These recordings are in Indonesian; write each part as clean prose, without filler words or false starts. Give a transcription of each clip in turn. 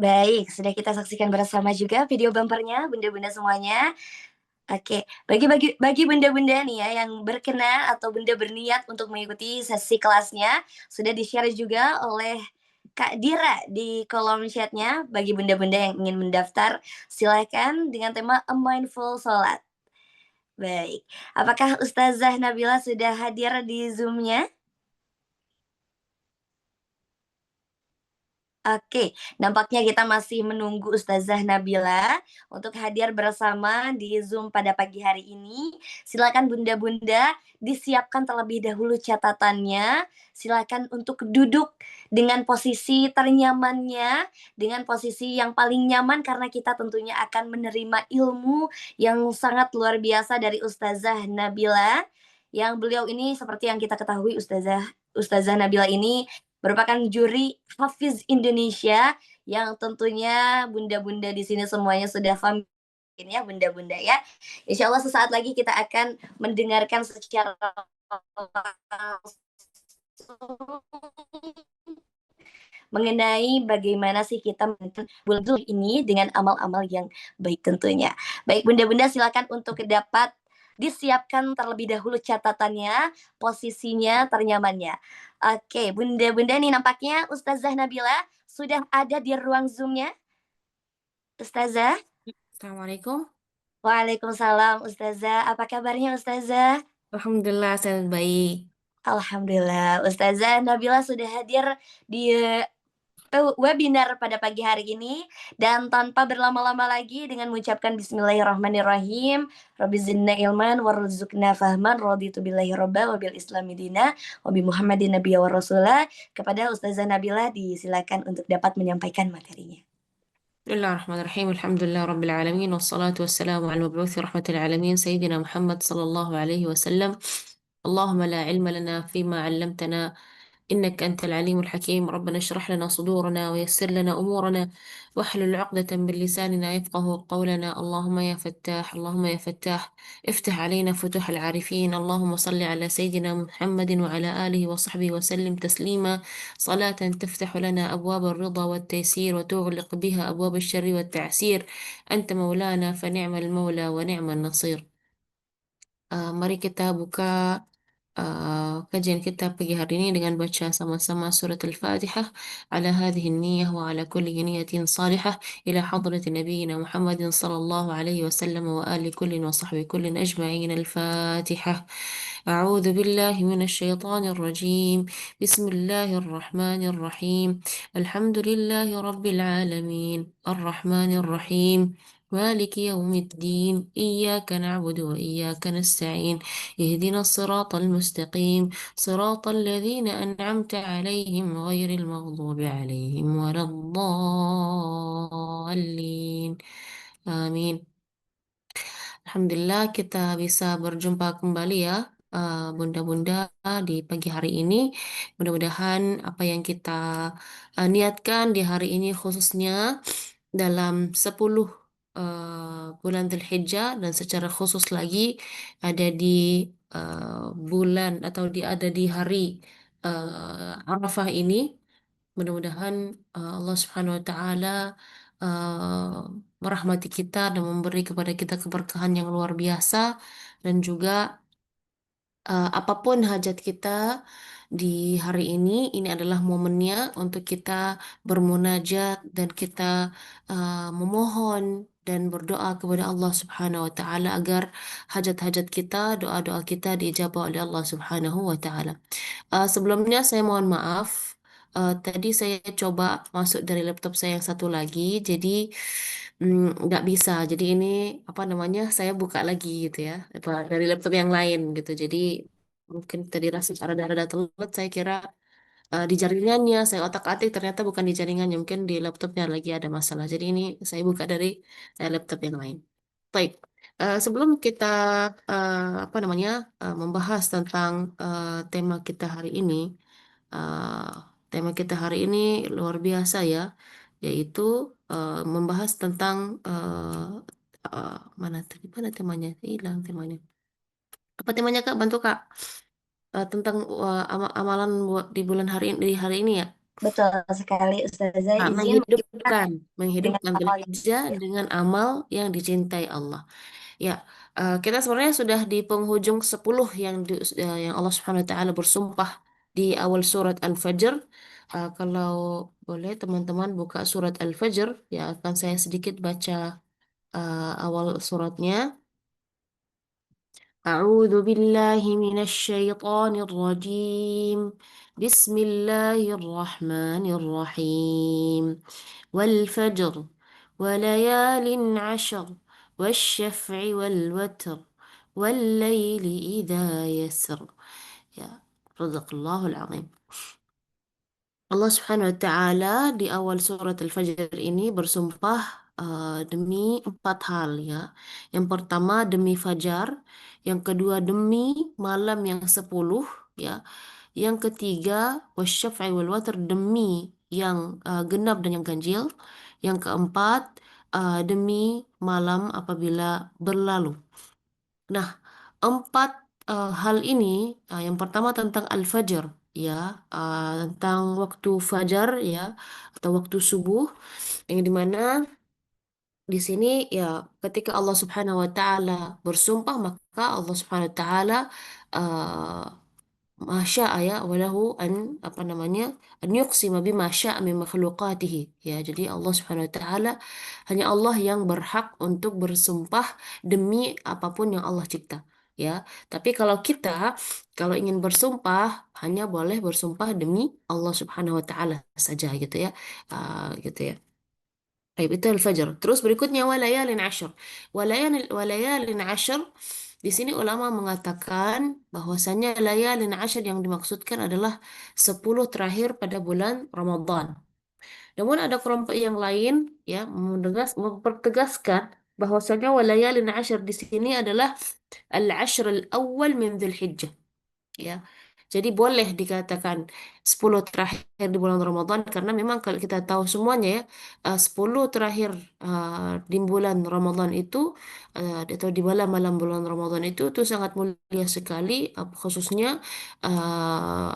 Baik, sudah kita saksikan bersama juga video bumpernya bunda-bunda semuanya. Oke, bagi bunda-bunda nih ya yang berkenan atau bunda berniat untuk mengikuti sesi kelasnya, sudah di-share juga oleh Kak Dira di kolom chatnya. Bagi bunda-bunda yang ingin mendaftar, silakan dengan tema A Mindful Salat. Baik, apakah Ustazah Nabila sudah hadir di Zoom-nya? Oke, nampaknya kita masih menunggu Ustazah Nabila untuk hadir bersama di Zoom pada pagi hari ini. Silakan bunda-bunda disiapkan terlebih dahulu catatannya. Silakan untuk duduk dengan posisi ternyamannya, dengan posisi yang paling nyaman karena kita tentunya akan menerima ilmu yang sangat luar biasa dari Ustazah Nabila. Yang beliau ini seperti yang kita ketahui Ustazah Nabila ini merupakan juri Hafiz Indonesia yang tentunya bunda-bunda di sini semuanya sudah familiar ya bunda-bunda ya. Insya Allah sesaat lagi kita akan mendengarkan secara langsung mengenai bagaimana sih kita bulan Dzulhijjah ini dengan amal-amal yang baik tentunya. Baik bunda-bunda silakan untuk dapat disiapkan terlebih dahulu catatannya, posisinya, ternyamannya. Oke, bunda-bunda nih nampaknya Ustazah Nabila sudah ada di ruang Zoom-nya. Ustazah? Assalamualaikum. Waalaikumsalam Ustazah. Apa kabarnya Ustazah? Alhamdulillah saya baik. Alhamdulillah, Ustazah Nabila sudah hadir di webinar pada pagi hari ini dan tanpa berlama-lama lagi dengan mengucapkan bismillahirrahmanirrahim Rabbi zidna ilman warzuqna fahman raditu billahi robba wa bil islami dina wa bi muhammadin nabiyya wa rasulah kepada Ustazah Nabila disilakan untuk dapat menyampaikan materinya. Bismillahirrahmanirrahim. Alhamdulillah Rabbil Alamin. Wassalatu wassalamu ala mabuthi rahmatil alamin. Sayyidina Muhammad sallallahu alaihi wasallam. Allahumma la ilma lana fima 'allamtana. إنك أنت العليم الحكيم. ربنا اشرح لنا صدورنا ويسر لنا أمورنا واحلل عقدة من لساننا يفقه قولنا. اللهم يا فتاح، اللهم يا فتاح، افتح علينا فتوح العارفين. اللهم صل على سيدنا محمد وعلى آله وصحبه وسلم تسليما. صلاة تفتح لنا أبواب الرضا والتيسير وتغلق بها أبواب الشر والتعسير. أنت مولانا فنعم المولى ونعم النصير. Mari kita buka kajian kita pagi hari ini dengan baca sama-sama surat Al-Fatihah. Ala hadhihi niyyah wa ala kulli niyyatin salihah ila hadrati nabiyyina Muhammadin sallallahu alaihi wasallam wa ali kullin wa sahbi kullin ajma'in. Al-Fatihah. أعوذ بالله من الشيطان الرجيم. بسم الله الرحمن الرحيم. الحمد لله رب العالمين الرحمن الرحيم مالك يوم الدين. إياك نعبد وإياك نستعين. اهدنا الصراط المستقيم صراط الذين أنعمت عليهم غير المغضوب عليهم ولا الضالين. آمين. Alhamdulillah kita bisa berjumpa kembali ya, bunda-bunda di pagi hari ini. Mudah-mudahan apa yang kita niatkan di hari ini khususnya dalam 10 bulan Dzulhijjah dan secara khusus lagi ada di bulan atau ada di hari Arafah ini. Mudah-mudahan Allah Subhanahu wa taala uh, merahmati kita dan memberi kepada kita keberkahan yang luar biasa, dan juga apapun hajat kita di hari ini adalah momennya untuk kita bermunajat dan kita memohon dan berdoa kepada Allah Subhanahu wa taala agar hajat-hajat kita, doa-doa kita diijabah oleh Allah Subhanahu wa taala. Sebelumnya saya mohon maaf. Tadi saya coba masuk dari laptop saya yang satu lagi, jadi nggak bisa. Jadi ini apa namanya? Saya buka lagi gitu ya, apa, dari laptop yang lain gitu. Jadi mungkin tadi rasa rada-rada telat. Saya kira di jaringannya saya otak-atik ternyata bukan di jaringannya, mungkin di laptopnya lagi ada masalah. Jadi ini saya buka dari laptop yang lain. Baik. Sebelum kita apa namanya membahas tentang tema kita hari ini. Uh, Tema kita hari ini luar biasa ya, yaitu membahas tentang mana temanya? Hilang temanya. Apa temanya Kak? Bantu Kak. Tentang amalan di bulan hari ini, di hari ini ya. Betul sekali Ustazah, Nah, izin kita dengan menghidupkan amal yang Dzulhijjah baik. dengan amal yang dicintai Allah. Ya, kita sebenarnya sudah di penghujung 10 yang Allah Subhanahu wa taala bersumpah di awal surat Al-Fajr. Kalau boleh teman-teman buka surat Al-Fajr, ya akan saya sedikit baca awal suratnya. أعوذ بالله من الشيطان الرجيم. بسم الله الرحمن الرحيم. والفجر وليال عشر والشفع والوتر والليل إذا يسر. Ya, صدق الله العظيم. Allah Subhanahu wa Ta'ala di awal surat Al-Fajr ini bersumpah demi 4 hal ya. Yang pertama demi fajar, yang kedua demi malam yang 10 ya. Yang ketiga wasyaf'i wal watr demi yang genap dan yang ganjil. Yang keempat demi malam apabila berlalu. Nah, empat hal ini, yang pertama tentang al-fajr, ya, tentang waktu fajar, ya, atau waktu subuh, yang dimana di sini ya ketika Allah Subhanahu Wa Taala bersumpah maka Allah Subhanahu Wa Taala Masya ya walahu an apa namanya an yuqsima bima syaa min makhluqatihi ya jadi Allah Subhanahu wa taala hanya Allah yang berhak untuk bersumpah demi apapun yang Allah cipta ya tapi kalau ingin bersumpah hanya boleh bersumpah demi Allah Subhanahu wa taala saja gitu ya. Gitu ya. Baik, itu al-fajr. Terus berikutnya walayalin ashar. Walayalin ashar. Di sini ulama mengatakan bahwasanya layalin ashar yang dimaksudkan adalah 10 terakhir pada bulan Ramadan. Namun ada kelompok yang lain ya mempertegaskan bahwasanya walayalin ashar di sini adalah al-ashr al-awwal min Dzulhijjah ya. Jadi boleh dikatakan 10 terakhir di bulan Ramadan karena memang kalau kita tahu semuanya ya 10 terakhir di bulan Ramadan itu atau di malam-malam bulan Ramadan itu sangat mulia sekali khususnya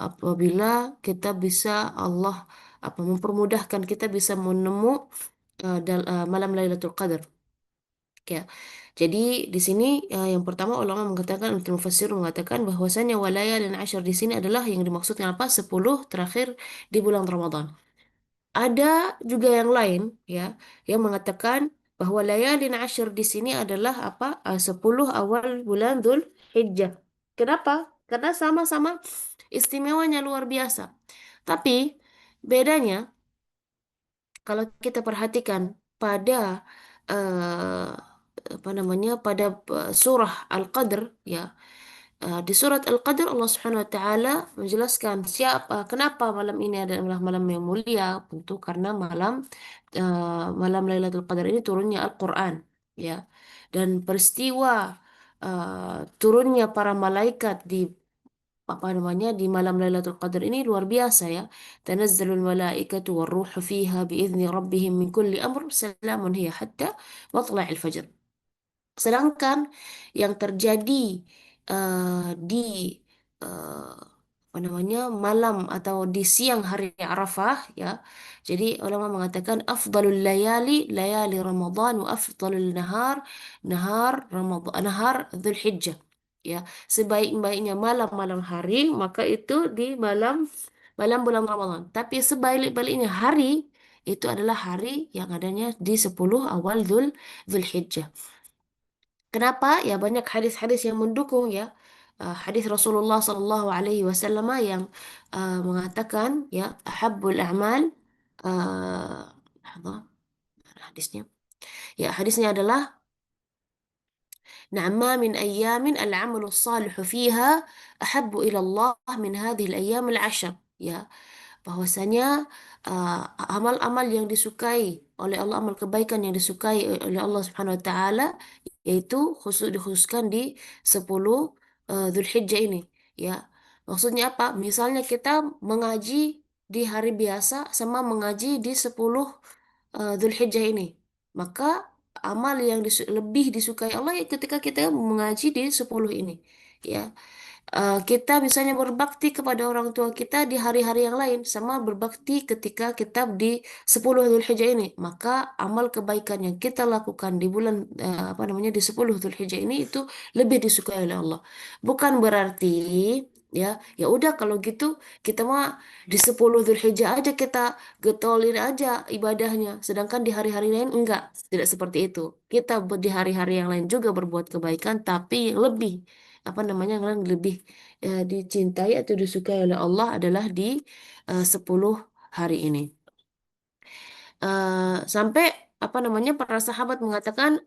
apabila kita bisa Allah mempermudahkan kita bisa menemu malam Lailatul Qadar. Ya. Jadi di sini yang pertama ulama mengatakan untuk mufassir mengatakan bahwasanya walaya dan asyar di sini adalah yang dimaksudkan apa? 10 terakhir di bulan Ramadan. Ada juga yang lain ya yang mengatakan bahwa layalin asyr di sini adalah apa? 10 awal bulan Dzul Hijjah. Kenapa? Karena sama-sama istimewanya luar biasa. Tapi bedanya kalau kita perhatikan pada eh, apa namanya pada surah Al-Qadr ya di surat Al-Qadr Allah Subhanahu wa taala menjelaskan kenapa malam ini adalah malam yang mulia tentu karena malam Lailatul Qadar ini turunnya Al-Qur'an ya dan peristiwa turunnya para malaikat di apa namanya di malam Lailatul Qadar ini luar biasa ya. Tanazzalul malaikatu warruhu fiha biizni rabbihim min kulli amr salamun hiya hatta matla'il fajr. Sedangkan yang terjadi di eh, apa namanya malam atau di siang hari Arafah ya. Jadi ulama mengatakan afdalul layali layali Ramadan wa afdalul nahar Ramadan nahar Dzulhijjah. Ya, sebaik-baiknya malam-malam hari maka itu di malam malam bulan Ramadan. Tapi sebalik-baliknya hari itu adalah hari yang adanya di 10 awal Dzulhijjah. Kenapa? Ya banyak hadis-hadis yang mendukung ya. Hadis Rasulullah Sallallahu Alaihi Wasallam yang mengatakan ya ahabbul a'mal lahظة, mana hadisnya. Ya hadisnya adalah نعم ما من أيام العمل الصالح فيها أحب إلى الله من هذه الأيام العشر ya bahwasanya amal-amal yang disukai oleh Allah, amal kebaikan yang disukai oleh Allah Subhanahu wa taala yaitu dikhususkan di 10 Dzulhijjah ini ya. Maksudnya apa? Misalnya kita mengaji di hari biasa sama mengaji di 10 Dzulhijjah ini. Maka amal yang lebih disukai Allah ya ketika kita mengaji di 10 ini ya. Kita misalnya berbakti kepada orang tua kita di hari-hari yang lain sama berbakti ketika kita di 10 Dzulhijjah ini, maka amal kebaikan yang kita lakukan di bulan apa namanya di 10 Dzulhijjah ini itu lebih disukai oleh Allah. Bukan berarti ya ya udah kalau gitu kita mah di 10 Dzulhijjah aja kita getolin aja ibadahnya, sedangkan di hari-hari lain enggak, tidak seperti itu. Kita di hari-hari yang lain juga berbuat kebaikan tapi yang lebih apa namanya yang lebih dicintai atau disukai oleh Allah adalah di 10 hari ini. Sampai apa namanya para sahabat mengatakan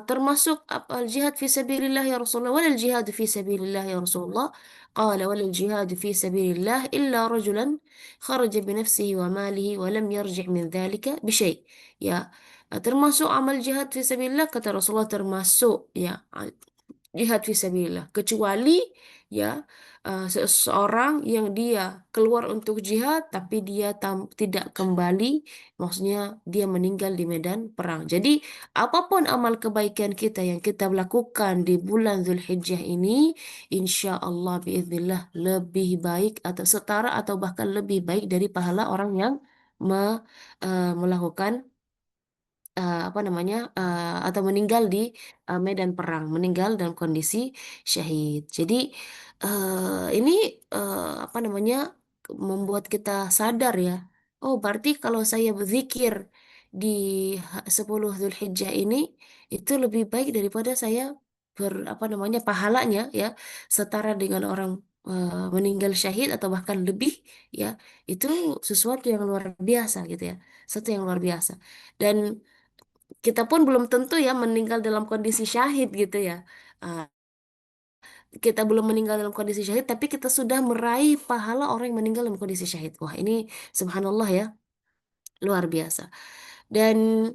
termasuk jihad fi sabilillah ya Rasulullah, walal jihad fi sabilillah ya Rasulullah, qala walal jihad fi sabilillah illa rajulan kharaja bi nafsihi wa malihi wa lam yarji' min dhalika bi syai'. Ya, termasuk amal jihad fi sabilillah kata Rasulullah, termasuk ya jihad fisabilillah, kecuali ya seseorang yang dia keluar untuk jihad tapi dia tidak kembali, maksudnya dia meninggal di medan perang. Jadi apapun amal kebaikan kita yang kita lakukan di bulan Zulhijjah ini, insya Allah biiznillah lebih baik atau setara atau bahkan lebih baik dari pahala orang yang melakukan apa namanya atau meninggal di medan perang, meninggal dalam kondisi syahid. Jadi ini apa namanya membuat kita sadar ya. Oh, berarti kalau saya berzikir di 10 Zulhijjah ini itu lebih baik daripada saya apa namanya pahalanya ya setara dengan orang meninggal syahid atau bahkan lebih ya. Itu sesuatu yang luar biasa gitu ya. Sesuatu yang luar biasa. Dan kita pun belum tentu ya meninggal dalam kondisi syahid gitu ya. Uh, kita belum meninggal dalam kondisi syahid, tapi kita sudah meraih pahala orang yang meninggal dalam kondisi syahid. Wah, ini subhanallah ya, luar biasa. Dan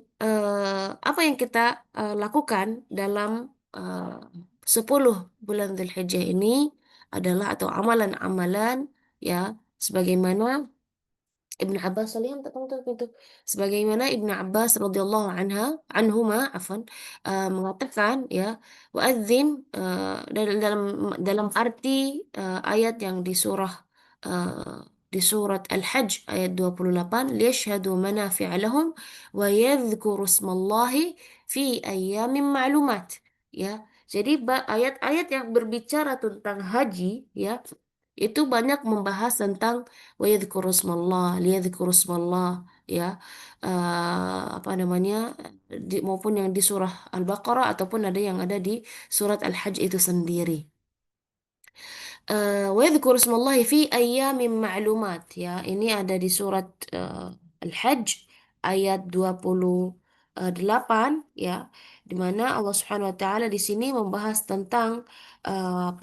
apa yang kita lakukan dalam uh, 10 bulan Dzulhijjah ini adalah atau amalan-amalan ya sebagaimana Ibnu Abbas saliham tak tahu itu. Sebagaimana Ibnu Abbas radhiyallahu anhuma afan mengatakan ya wa'adzin dalam arti ayat yang di surat Al-Hajj ayat 28 liyashhadu manafi'a lahum wa yadhkuru ismallahi fi ayyamin ma'lumat ya. Jadi ayat-ayat yang berbicara tentang haji ya itu banyak membahas tentang wa yadhkuru ismallah, liyadhkuru ismallah ya. Apa namanya maupun yang di surah Al-Baqarah ataupun ada yang ada di surat Al-Hajj itu sendiri. Wa yadhkuru ismallahi fi ayyamin ma'lumat ya. Ini ada di surat Al-Hajj ayat 28 ya, di mana Allah Subhanahu wa taala di sini membahas tentang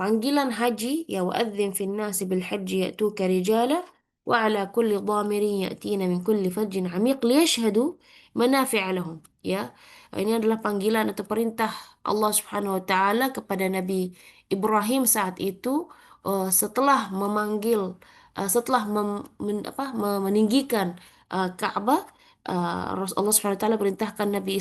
panggilan haji ya wa'adzim fin nasi bil haji ya'tuka rijala wa ala kulli dhamirin ya'tina min kulli fajjin 'amiq liyashhadu manafi'a lahum ya. Ini adalah panggilan atau perintah Allah Subhanahu wa taala kepada Nabi Ibrahim saat itu setelah memanggil setelah meninggikan Ka'bah. Allah Subhanahu wa taala perintahkan Nabi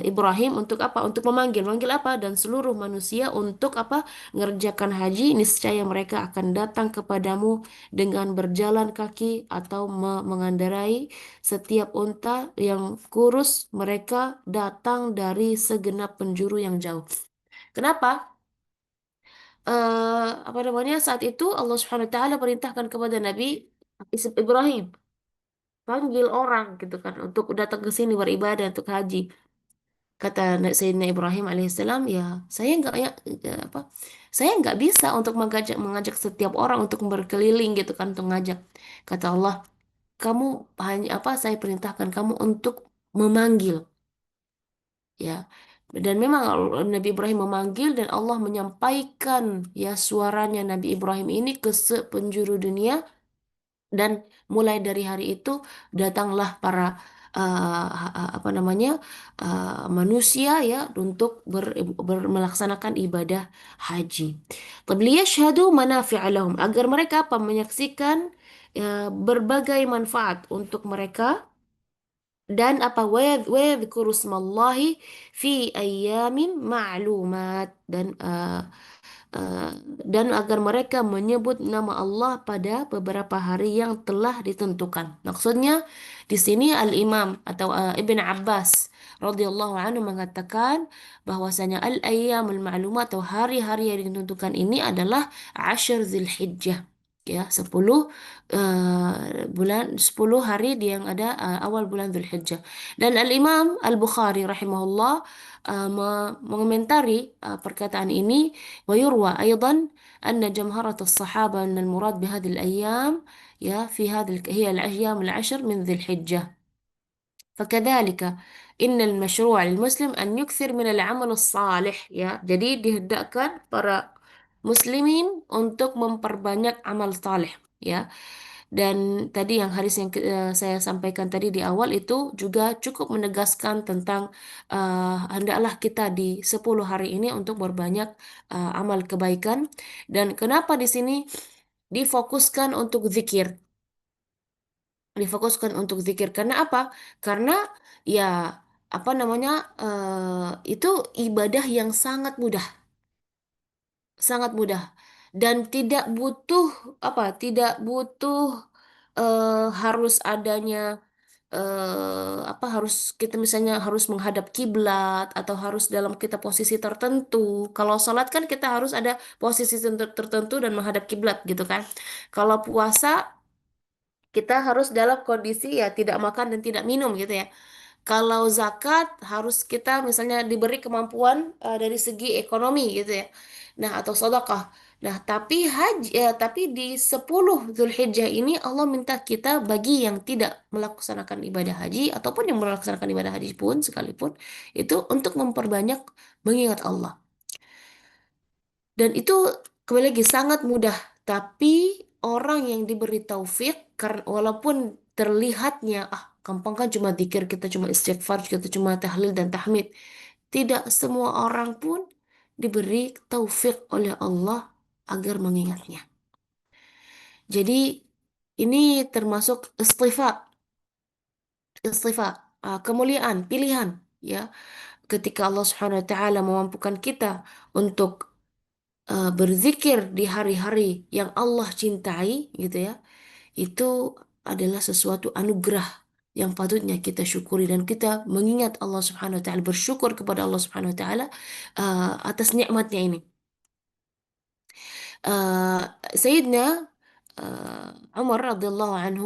Ibrahim untuk apa? Untuk memanggil apa? Dan seluruh manusia untuk apa? Mengerjakan haji, niscaya mereka akan datang kepadamu dengan berjalan kaki atau mengendarai setiap unta yang kurus, mereka datang dari segenap penjuru yang jauh. Kenapa? Apa namanya saat itu Allah Subhanahu wa taala perintahkan kepada Nabi Ibrahim panggil orang gitu kan untuk datang ke sini beribadah untuk haji. Kata Sayyidina Ibrahim alaihissalam, ya saya nggak apa saya nggak bisa untuk mengajak setiap orang untuk berkeliling gitu kan untuk ngajak. Kata Allah, kamu hanya apa saya perintahkan kamu untuk memanggil ya. Dan memang Nabi Ibrahim memanggil dan Allah menyampaikan ya suaranya Nabi Ibrahim ini ke sepenjuru dunia. Dan mulai dari hari itu datanglah para apa namanya manusia ya untuk melaksanakan ibadah haji. Liyashhadu manafi'a lahum, agar mereka apa menyaksikan berbagai manfaat untuk mereka, dan apa wa yadhkuru ismallahi fi ayyamin ma'lumat, dan eh, dan agar mereka menyebut nama Allah pada beberapa hari yang telah ditentukan. Maksudnya di sini Al-Imam atau Ibn Abbas radhiyallahu anhu mengatakan bahwasanya al-ayyamul ma'lumat atau hari-hari yang ditentukan ini adalah Ashar Zulhijjah. Ya, 10 10 hari yang ada awal bulan Zulhijjah. Dan Al-Imam Al-Bukhari rahimahullah mengomentari perkataan ini. ويروى أيضا أن جمهرة الصحابة أن المراد بهذه الأيام يا في هي الأيام العشر من ذي الحجة فكذلك إن المشروع للمسلم أن يكثر من العمل الصالح ya jadi dihendakkan para muslimin untuk memperbanyak amal saleh ya dan tadi yang hadis yang saya sampaikan tadi di awal itu juga cukup menegaskan tentang hendaklah kita di 10 hari ini untuk berbanyak amal kebaikan dan kenapa di sini difokuskan untuk zikir karena apa? Karena ya apa namanya itu ibadah yang sangat mudah dan tidak butuh harus adanya apa harus kita misalnya harus menghadap kiblat atau harus dalam kita posisi tertentu. Kalau sholat kan kita harus ada posisi tertentu dan menghadap kiblat gitu kan. Kalau puasa kita harus dalam kondisi ya tidak makan dan tidak minum gitu ya. Kalau zakat harus kita misalnya diberi kemampuan dari segi ekonomi gitu ya. Nah, atau sedekah. Nah, tapi di 10 Zulhijjah ini Allah minta kita bagi yang tidak melaksanakan ibadah haji ataupun yang melaksanakan ibadah haji pun sekalipun itu untuk memperbanyak mengingat Allah. Dan itu kembali lagi sangat mudah, tapi orang yang diberi taufik karena walaupun terlihatnya gampang kan cuma zikir, kita cuma istighfar, kita cuma tahlil dan tahmid. Tidak semua orang pun diberi taufik oleh Allah agar mengingatnya. Jadi ini termasuk istifa, kemuliaan, pilihan ya. Ketika Allah Subhanahu wa taala memampukan kita untuk berzikir di hari-hari yang Allah cintai gitu ya, itu adalah sesuatu anugerah yang patutnya kita syukuri dan kita mengingat Allah Subhanahu wa taala, bersyukur kepada Allah Subhanahu wa taala atas nikmatnya ini. سيدنا عمر رضي الله عنه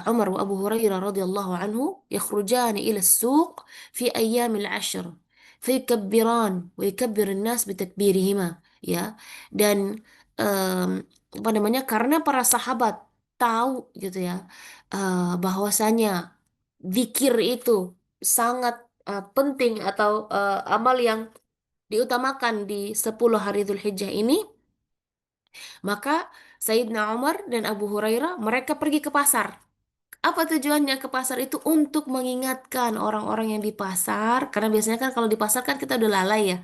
عمر وأبو هريرة رضي الله عنه يخرجان إلى السوق في أيام العشر فيكبران ويكبر الناس بتكبيرهما ya dan em, apa namanya karena para sahabat tahu gitu ya bahwasanya zikir itu sangat penting atau amal yang diutamakan di 10 hari Dzulhijjah ini. Maka Sayyidina Umar dan Abu Hurairah mereka pergi ke pasar. Apa tujuannya ke pasar itu? Untuk mengingatkan orang-orang yang di pasar. Karena biasanya kan kalau di pasar kan kita udah lalai ya.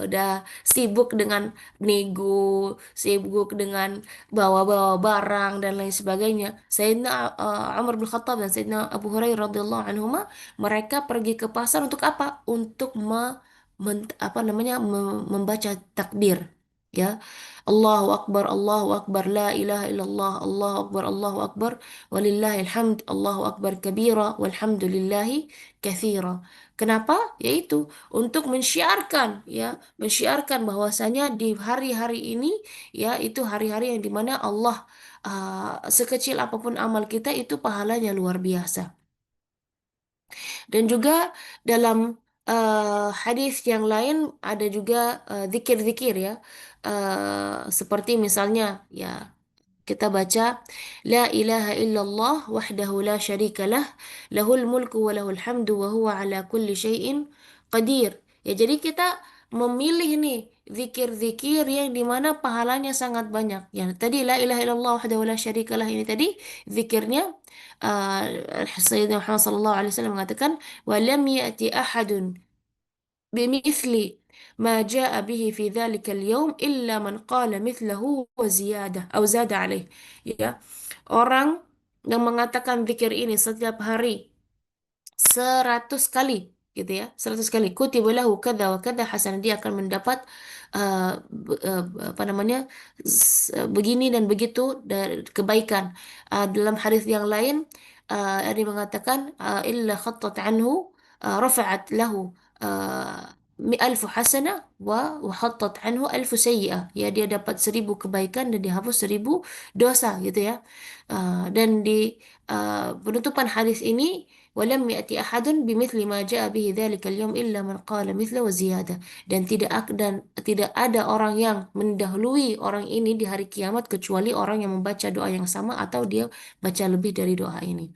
Udah sibuk dengan nego, sibuk dengan bawa-bawa barang dan lain sebagainya. Sayyidina Umar bin Khattab dan Sayyidina Abu Hurairah radhiyallahu anhuma mereka pergi ke pasar untuk apa? Untuk apa namanya membaca takbir. Ya, Allahu Akbar, la ilaha illallah, Allahu Akbar, walillahil hamd, Allahu Akbar kabira, walhamdulillahi katsira. Kenapa? Yaitu untuk mensyiarkan bahwasanya di hari-hari ini ya itu hari-hari yang dimana Allah sekecil apapun amal kita itu pahalanya luar biasa. Dan juga dalam hadis yang lain ada juga zikir-zikir ya. Seperti misalnya ya kita baca La ilaha illallah wahdahu la syarika lah lahul mulku wa lahul hamdu wa huwa ala kulli syai'in qadir. Ya jadi kita memilih nih zikir-zikir yang dimana pahalanya sangat banyak. Ya tadi la ilaha illallah wahdahu la syarika lah ini tadi zikirnya Sayyidina Muhammad sallallahu alaihi wasallam mengatakan wa lam ya'ti ahadun بمثل ما جاء به في ذلك اليوم إلا من قال مثله وزيادة أو زاد عليه ya orang yang mengatakan zikir ini setiap hari 100 kali gitu ya, 100 kali kutiba lahu kada wa kada hasanah, dia akan mendapat apa namanya, begini dan begitu kebaikan. Dalam hadis yang lain ada yang mengatakan illa khattat anhu rafa'at lahu alfu hasanah wa khattat anhu alfu sayyi'ah, ya dia dapat 1.000 kebaikan dan dihapus 1.000 dosa gitu ya. Dan di penutupan hadis ini, ولم يأتي أحد بمثل ما جاء به ذلك اليوم إلا من قال مثله وزيادة. Dan tidak ada orang yang mendahului orang ini di hari kiamat kecuali orang yang membaca doa yang sama atau dia baca lebih dari doa ini.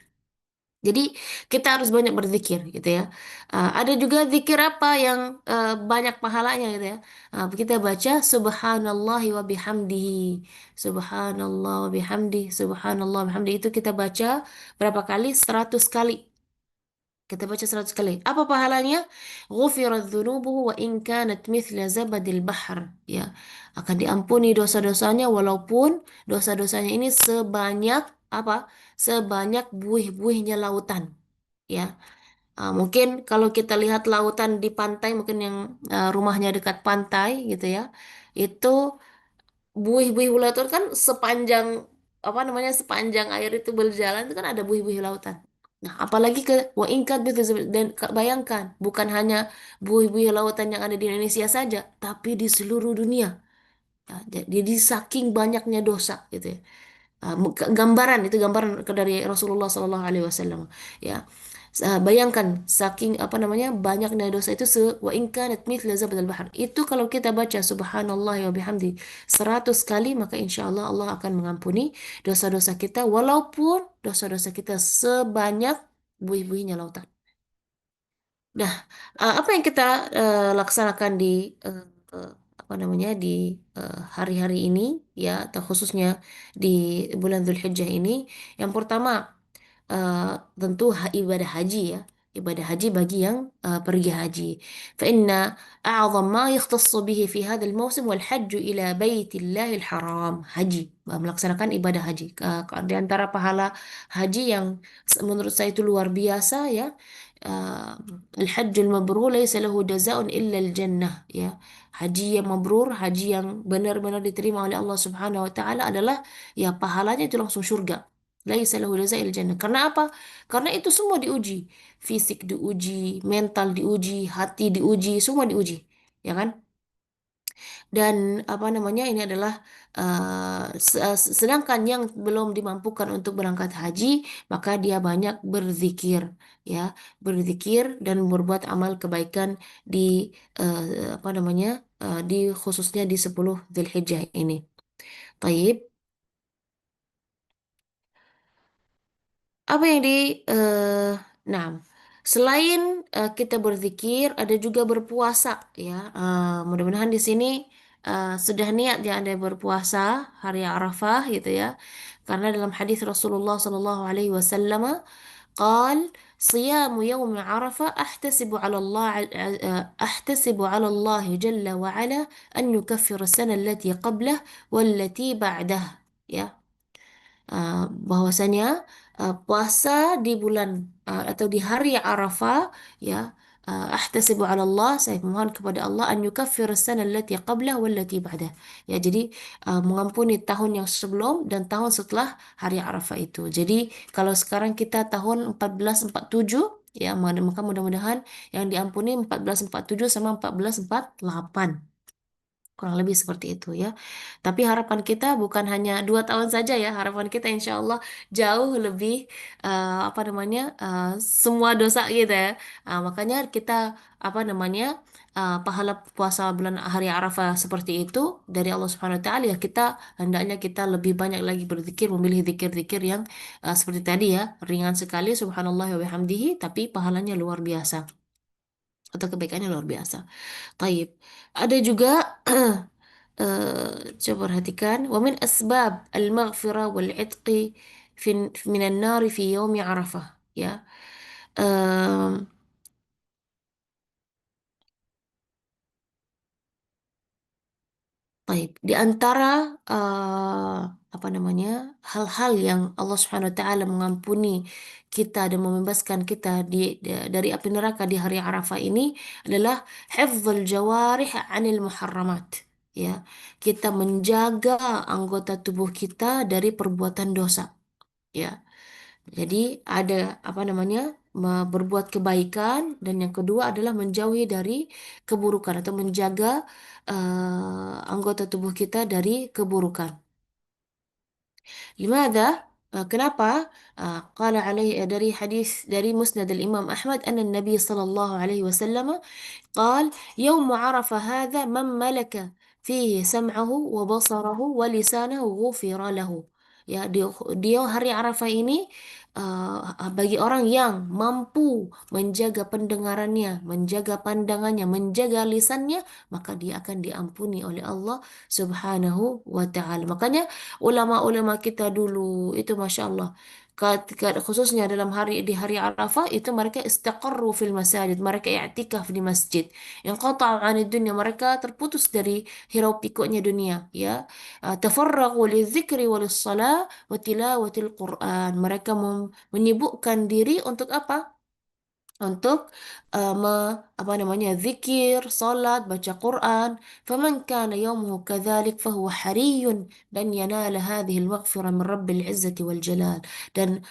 Jadi kita harus banyak berzikir gitu ya. Ada juga zikir apa yang banyak pahalanya gitu ya. Kita baca Subhanallah wa bihamdihi. Subhanallah wa bihamdi. Subhanallah wa bihamdi, itu kita baca berapa kali? 100 kali. Kita baca 100 kali. Apa pahalanya? Ghufirat dzunubuhu wa in kanat mithla zabadil bahr. Ya, akan diampuni dosa-dosanya walaupun dosa-dosanya ini sebanyak apa? Sebanyak buih-buihnya lautan. Ya, mungkin kalau kita lihat lautan di pantai, mungkin yang rumahnya dekat pantai gitu ya, itu buih-buih lautan kan sepanjang apa namanya, sepanjang air itu berjalan itu kan ada buih-buih lautan. Nah, apalagi ke wa ingkat dan bayangkan bukan hanya buih-buih lautan yang ada di Indonesia saja, tapi di seluruh dunia. Ya, jadi saking banyaknya dosa gitu ya. Gambaran itu gambaran dari Rasulullah SAW, ya. Bayangkan saking apa namanya banyaknya dosa itu wa in kanat mithla zabadil bahr, itu kalau kita baca subhanallah wa bihamdi 100 kali, maka insya Allah Allah akan mengampuni dosa-dosa kita walaupun dosa-dosa kita sebanyak buih-buihnya lautan. Nah, apa yang kita laksanakan di eh, eh, apa namanya di hari-hari ini, ya, atau khususnya di bulan Dzulhijjah ini? Yang pertama, eh, tentu ibadah haji ya. Ibadah haji bagi yang pergi haji. فإن أعظم ما يختص به في هذا الموسم والحج إلى بيت الله الحرام. Haji, melaksanakan ibadah haji. Di antara pahala haji yang menurut saya itu luar biasa ya. Al-hajjul mabrur laisa lahu jazaa'un illa al-jannah, ya. Haji yang mabrur, haji yang benar-benar diterima oleh Allah Subhanahu wa taala adalah, ya, pahalanya itu langsung surga. Laisa lahu jazaa'il jannah. Karena apa? Karena itu semua diuji. Fisik diuji, mental diuji, hati diuji, semua diuji. Ya kan? Dan apa namanya, ini adalah sedangkan yang belum dimampukan untuk berangkat haji, maka dia banyak berzikir, ya, berzikir dan berbuat amal kebaikan di apa namanya, di khususnya di 10 Dzulhijjah ini. Taib. Apa yang eh nah, selain kita berzikir, ada juga berpuasa, ya. Mudah-mudahan di sini sudah niat ya Anda berpuasa hari Arafah gitu ya. Karena dalam hadis Rasulullah sallallahu alaihi wasallam قال صيام يوم عرفة أحتسب على الله جل وعلا أن يكفر السنة التي قبله والتي بعده. Ya, bahwasanya puasa di bulan atau di hari Arafah, ya, ahtasibu 'ala Allah, saya mohon kepada Allah an yukaffir sana allati qablah wallati ba'dah, ya. Jadi mengampuni tahun yang sebelum dan tahun setelah hari Arafah itu. Jadi kalau sekarang kita tahun 1447, ya, maka mudah-mudahan yang diampuni 1447 sama 1448. Kurang lebih seperti itu ya. Tapi harapan kita bukan hanya 2 tahun saja ya. Harapan kita insya Allah jauh lebih apa namanya, semua dosa gitu ya. Makanya kita apa namanya, pahala puasa bulan hari Arafah seperti itu dari Allah Subhanahu Wa Taala, ya, kita hendaknya kita lebih banyak lagi berzikir, memilih zikir-zikir yang seperti tadi ya, ringan sekali Subhanallah wa bihamdihi, tapi pahalanya luar biasa atau kebaikannya luar biasa. Taib. Ada juga coba perhatikan wa min asbab al-maghfirah wal 'itqi fi minan nar fi yaumi Arafah, ya. Em, Baik, di antara apa namanya hal-hal yang Allah Subhanahu Wa Taala mengampuni kita dan membebaskan kita dari api neraka di hari Arafah ini adalah hifdzul jawarih anil muharramat. Ya, kita menjaga anggota tubuh kita dari perbuatan dosa. Ya, jadi ada apa namanya berbuat kebaikan dan yang kedua adalah menjauhi dari keburukan atau menjaga anggota tubuh kita dari keburukan. Limadha? Kenapa? Qala alaihi dari hadis dari Musnad al-Imam Ahmad anna Nabi sallallahu alaihi wasallam قال يوم عرفة هذا من ملك فيه سمعه وبصره ولسانه غفر له. Ya, dia hari Arafah ini bagi orang yang mampu menjaga pendengarannya, menjaga pandangannya, menjaga lisannya, maka dia akan diampuni oleh Allah Subhanahu wa taala. Makanya ulama-ulama kita dulu itu Masya Allah khususnya dalam di hari Arafah itu mereka istaqarru fil masajid, mereka i'tikaf di masjid. Yang qata'u 'anid dunya, mereka terputus dari hirau pikuknya dunia, ya. Tafarraghu lidzikri walis-shalah wa tilawatil Qur'an. Mereka menyibukkan diri untuk apa? Untuk apa namanya zikir, salat, baca Quran. Faman kana yawmuhu kadzalik fahuwa hariyun dan yanala hadhihi al-maghfirah min Rabbil Izzati wal Jalal. Dan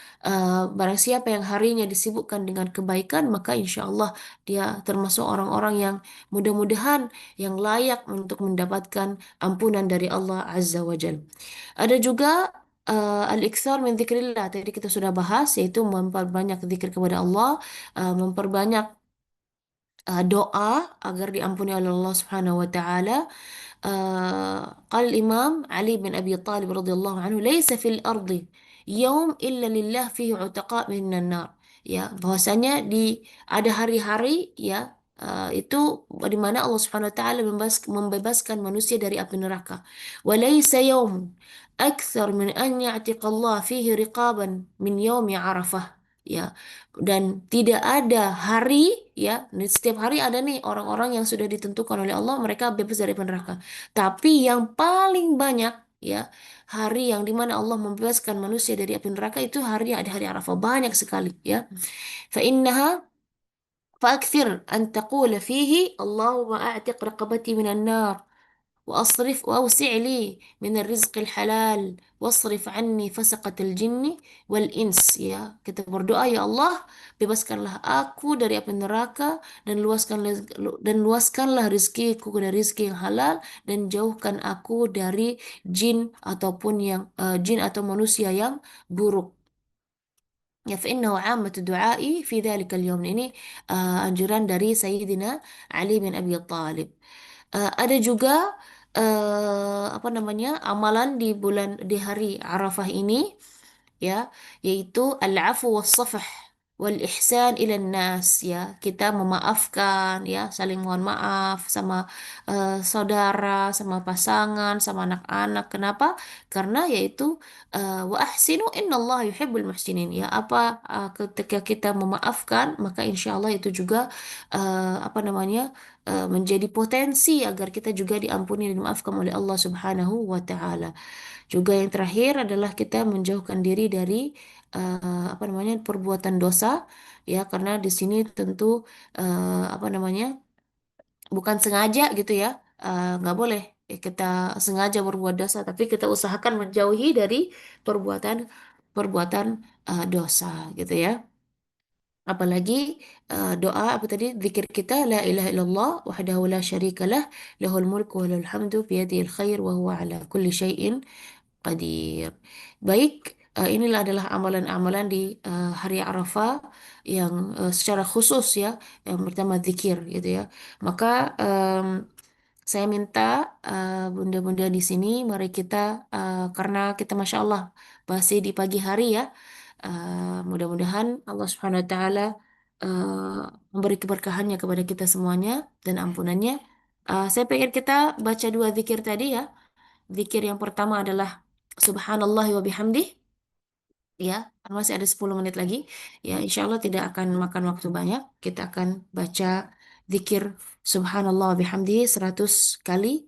barang siapa yang harinya disibukkan dengan kebaikan, maka insya Allah dia termasuk orang-orang yang mudah-mudahan yang layak untuk mendapatkan ampunan dari Allah Azza wa Jal. Ada juga al-iktsar min dzikrillah. Tadi kita sudah bahas yaitu memperbanyak zikir kepada Allah, memperbanyak doa agar diampuni oleh Allah Subhanahu wa taala. قال الإمام علي بن أبي طالب رضي الله عنه ليس في الأرض يوم إلا لله فيه عتقاء من النار. Ya, bahwasanya ada hari-hari ya itu di mana Allah Subhanahu wa taala membebaskan manusia dari api neraka. Walaysa yawm akthar min an ya'tiqa Allah fihi riqaban min yaumi Arafah. Ya, dan tidak ada hari ya, setiap hari ada nih orang-orang yang sudah ditentukan oleh Allah mereka bebas dari api neraka. Tapi yang paling banyak ya hari yang dimana Allah membebaskan manusia dari api neraka itu hari ada hari Arafah banyak sekali ya. فإنها فأكثر أن تقول فيه اللهم أعتق رقبتي من النار وأوسع لي من الرزق الحلال واصرف عني فسقة الجن والإنس. Ya, kita berdoa ya Allah, bebaskanlah aku dari api neraka dan luaskanlah rizkiku dari rizki yang halal dan jauhkan aku dari jin atau manusia yang buruk. Ya, فإنه عامة دعائي في ذلك اليوم. Ini anjuran dari Sayyidina Ali bin Abi Thalib. Ada juga apa namanya amalan di hari Arafah ini ya, yaitu al-afu was-safah wal ihsan ila nas. Ya, kita memaafkan ya, saling mohon maaf sama saudara, sama pasangan, sama anak-anak. Kenapa? Karena yaitu wa ahsinu innallaha yuhibbul muhsinin. Ya, ketika kita memaafkan maka insya Allah itu juga apa namanya menjadi potensi agar kita juga diampuni dan dimaafkan oleh Allah Subhanahu wa taala. Juga yang terakhir adalah kita menjauhkan diri dari apa namanya perbuatan dosa ya, karena di sini tentu apa namanya bukan sengaja gitu ya. Nggak boleh kita sengaja berbuat dosa, tapi kita usahakan menjauhi dari perbuatan perbuatan dosa gitu ya. Apalagi doa apa tadi zikir kita la ilaha illallah wahdahu la syarikalah lahul mulku wa lahul hamdu biyadihil khair wa huwa ala kulli syai'in qadir. Baik, inilah adalah amalan-amalan di hari Arafah yang secara khusus ya, yang pertama zikir gitu ya. Maka saya minta bunda-bunda di sini mari kita karena kita Masya Allah masih di pagi hari ya, mudah-mudahan Allah Subhanahu Wa Taala memberi keberkahannya kepada kita semuanya dan ampunannya. Saya pengen kita baca dua zikir tadi ya. Zikir yang pertama adalah Subhanallah wa bihamdih. Ya, masih ada 10 menit lagi. Ya, insya Allah tidak akan makan waktu banyak. Kita akan baca zikir Subhanallah wa bihamdihi 100 kali.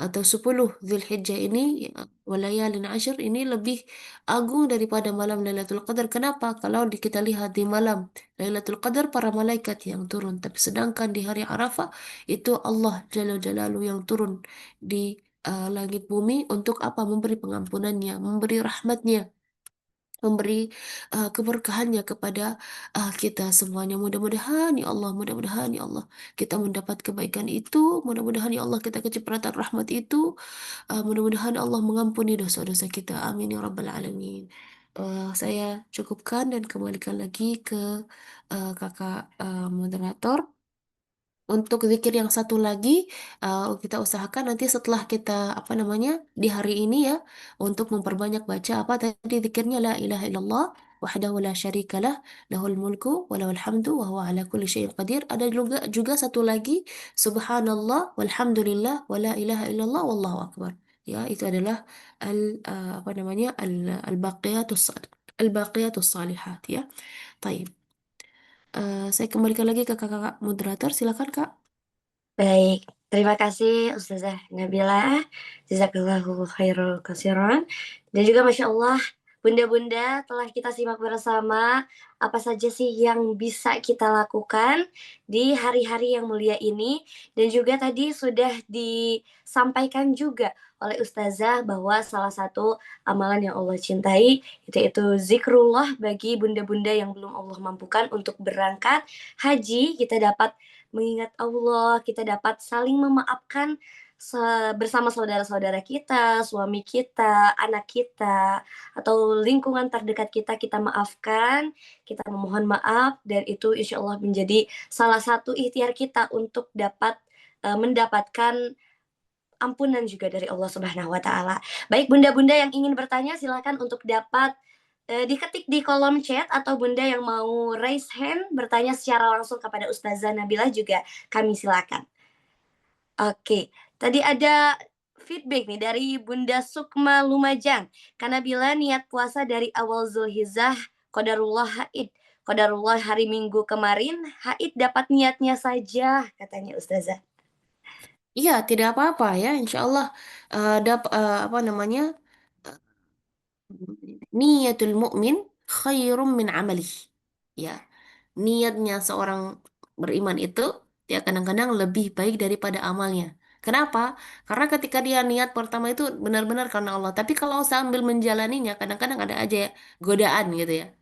atau 10 Zulhijjah ini, ya, walayalin ashar ini lebih agung daripada malam Lailatul Qadar. Kenapa? Kalau kita lihat di malam Lailatul Qadar para malaikat yang turun, tapi sedangkan di hari Arafah itu Allah Jalla Jalaluhu yang turun di langit bumi untuk apa? Memberi pengampunannya, memberi rahmatnya, memberi keberkahannya kepada kita semuanya. Mudah-mudahan ya Allah, mudah-mudahan ya Allah kita mendapat kebaikan itu, mudah-mudahan ya Allah kita kecipratan rahmat itu, mudah-mudahan Allah mengampuni dosa-dosa kita. Amin ya rabbal alamin. Saya cukupkan dan kembalikan lagi ke kakak moderator. Untuk zikir yang satu lagi, kita usahakan nanti setelah kita apa namanya di hari ini ya, untuk memperbanyak baca apa tadi zikirnya la ilaha illallah wahdahu la syarikalah lahul mulku wa lahul hamdu wa huwa ala kulli syai'in qadir. Ada juga satu lagi subhanallah walhamdulillah wa la ilaha illallah wallahu akbar. Ya, itu adalah apa namanya al baqiyatus salihat ya. Taib. Saya kembalikan lagi ke kakak moderator. Silakan Kak. Baik, terima kasih Ustazah Nabila. Jazakallahu khairul katsiran. Dan juga Masya Allah, bunda-bunda telah kita simak bersama apa saja sih yang bisa kita lakukan di hari-hari yang mulia ini. Dan juga tadi sudah disampaikan juga oleh Ustazah bahwa salah satu amalan yang Allah cintai itu zikrullah bagi bunda-bunda yang belum Allah mampukan untuk berangkat haji. Kita dapat mengingat Allah, kita dapat saling memaafkan bersama saudara-saudara kita, suami kita, anak kita, atau lingkungan terdekat kita, kita maafkan, kita memohon maaf, dan itu insya Allah menjadi salah satu ikhtiar kita untuk dapat mendapatkan ampunan juga dari Allah Subhanahu wa taala. Baik bunda-bunda yang ingin bertanya silakan untuk dapat diketik di kolom chat, atau bunda yang mau raise hand bertanya secara langsung kepada Ustazah Nabila juga kami silakan. Oke, tadi ada feedback nih dari Bunda Sukma Lumajang. Karena bila niat puasa dari awal Zulhijjah, qadarullah haid. Qadarullah hari Minggu kemarin, haid dapat niatnya saja, katanya Ustazah. Iya, tidak apa-apa ya, insya Allah apa namanya eh, niatul mukmin khairum min amalih. Ya, niatnya seorang beriman itu dia kadang-kadang lebih baik daripada amalnya. Kenapa? Karena ketika dia niat pertama itu benar-benar karena Allah. Tapi kalau sambil menjalaninya, kadang-kadang ada aja ya godaan gitu ya.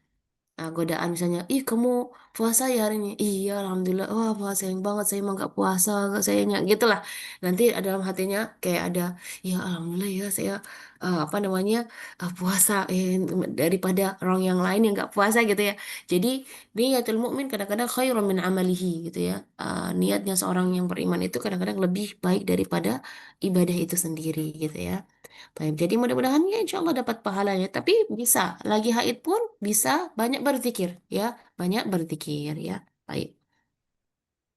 Godaan misalnya, ih kamu puasa ya hari ini? Iya, alhamdulillah. Wah, puasa yang banget. Saya emang gak puasa, gak sayangnya. Gitu lah. Nanti dalam hatinya kayak ada, ya alhamdulillah ya saya apa namanya puasa daripada orang yang lain yang gak puasa gitu ya. Jadi niatul mukmin kadang-kadang khairun min amalihi gitu ya. Niatnya seorang yang beriman itu kadang-kadang lebih baik daripada ibadah itu sendiri gitu ya. Baik, jadi mudah-mudahan ya insya Allah dapat pahalanya. Tapi bisa, lagi haid pun bisa banyak berzikir ya. Banyak berzikir ya. Baik.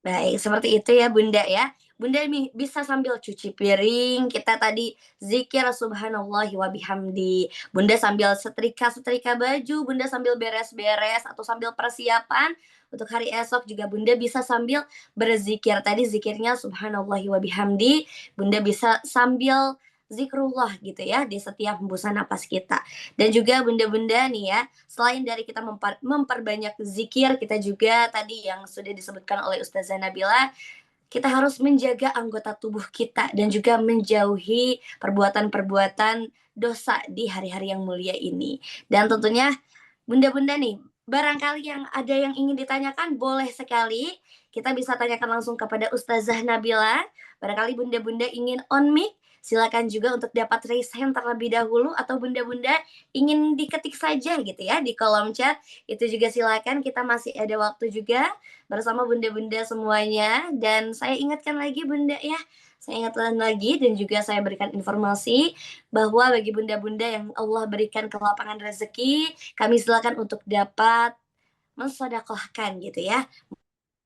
Baik, seperti itu ya Bunda ya. Bunda bisa sambil cuci piring, kita tadi zikir subhanallahi wa bihamdi. Bunda sambil setrika-setrika baju, Bunda sambil beres-beres atau sambil persiapan untuk hari esok juga Bunda bisa sambil berzikir. Tadi zikirnya subhanallahi wa bihamdi, Bunda bisa sambil zikrullah gitu ya di setiap hembusan napas kita. Dan juga bunda-bunda nih ya, selain dari kita memperbanyak zikir, kita juga tadi yang sudah disebutkan oleh Ustazah Nabila, kita harus menjaga anggota tubuh kita dan juga menjauhi perbuatan-perbuatan dosa di hari-hari yang mulia ini. Dan tentunya bunda-bunda nih, barangkali yang ada yang ingin ditanyakan boleh sekali. Kita bisa tanyakan langsung kepada Ustazah Nabila. Barangkali bunda-bunda ingin on mic, silakan juga untuk dapat raise hand terlebih dahulu, atau bunda-bunda ingin diketik saja gitu ya di kolom chat. Itu juga silakan, kita masih ada waktu juga bersama bunda-bunda semuanya. Dan saya ingatkan lagi bunda ya, saya ingatkan lagi dan juga saya berikan informasi bahwa bagi bunda-bunda yang Allah berikan kelapangan rezeki, kami silakan untuk dapat mensedekahkan gitu ya.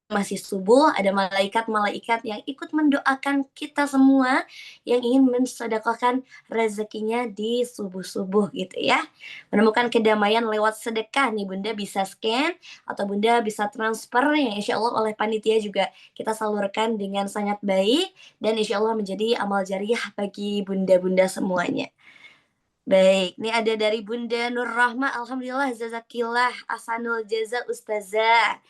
masih subuh, ada malaikat-malaikat yang ikut mendoakan kita semua yang ingin mensedekahkan rezekinya di subuh-subuh gitu ya. Menemukan kedamaian lewat sedekah nih Bunda bisa scan atau Bunda bisa transfer yang insya Allah oleh panitia juga kita salurkan dengan sangat baik dan insya Allah menjadi amal jariah bagi bunda-bunda semuanya. Baik, ini ada dari Bunda Nur Rahma, Alhamdulillah, Jazakillah, Ahsanul Jaza Ustazah.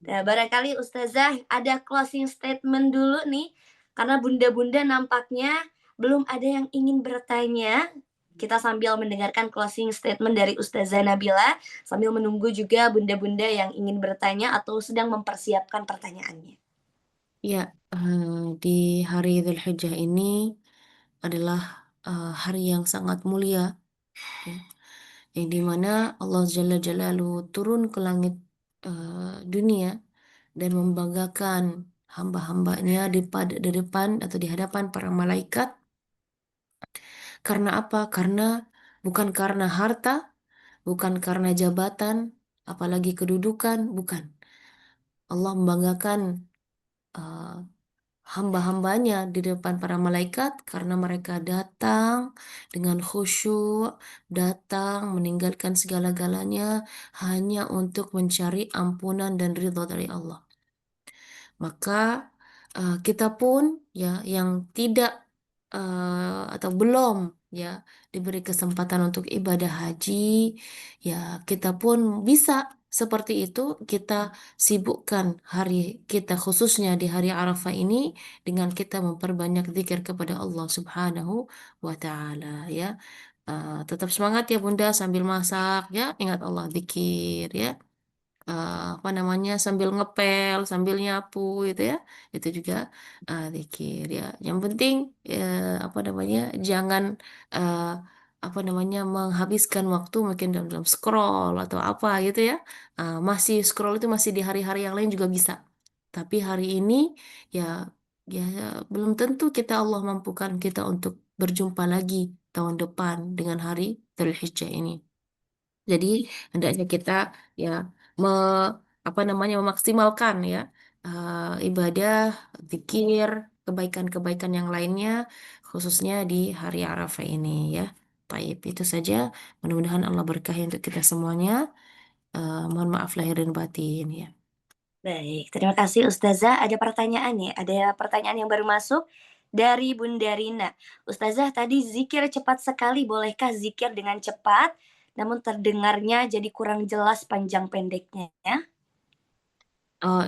Nah, barangkali Ustazah ada closing statement dulu nih, karena bunda-bunda nampaknya belum ada yang ingin bertanya. Kita sambil mendengarkan closing statement dari Ustazah Nabila, sambil menunggu juga bunda-bunda yang ingin bertanya atau sedang mempersiapkan pertanyaannya. Ya, di hari Dzulhijjah ini adalah hari yang sangat mulia, ya, yang dimana Allah Jalla Jalaluhu turun ke langit dunia dan membanggakan hamba-hambanya di depan atau di hadapan para malaikat. Karena apa? Bukan karena harta, bukan karena jabatan, apalagi kedudukan, bukan. Allah membanggakan uh, hamba-hambanya di depan para malaikat karena mereka datang dengan khusyuk, datang meninggalkan segala-galanya hanya untuk mencari ampunan dan ridha dari Allah. Maka kita pun ya yang tidak atau belum ya diberi kesempatan untuk ibadah haji, ya kita pun bisa seperti itu, kita sibukkan hari kita khususnya di hari Arafah ini dengan kita memperbanyak zikir kepada Allah Subhanahu wa taala ya. Tetap semangat ya Bunda sambil masak ya, ingat Allah zikir ya. Apa namanya, sambil ngepel, sambil nyapu gitu ya, itu juga zikir ya. Yang penting apa namanya, jangan eh, apa namanya menghabiskan waktu mungkin dalam scroll atau apa gitu ya. Masih scroll itu masih di hari-hari yang lain juga bisa, tapi hari ini ya ya belum tentu kita Allah mampukan kita untuk berjumpa lagi tahun depan dengan hari Dzulhijjah ini. Jadi hendaknya kita ya me, apa namanya memaksimalkan ya ibadah, zikir, kebaikan-kebaikan yang lainnya khususnya di hari Arafah ini ya. Baik, itu saja. Mudah-mudahan Allah berkahi untuk kita semuanya. Mohon maaf lahir dan batin ya. Baik, terima kasih Ustazah. Ada pertanyaan nih, ada pertanyaan yang baru masuk dari Bunda Rina. Ustazah tadi zikir cepat sekali, bolehkah zikir dengan cepat namun terdengarnya jadi kurang jelas panjang pendeknya ya?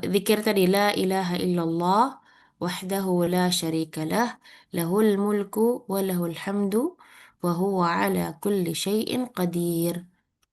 Zikir tadi la ilaha illallah wahdahu la syarika lah lahul mulku wa lahul hamdu wa huwa ala kulli syai'in qadir.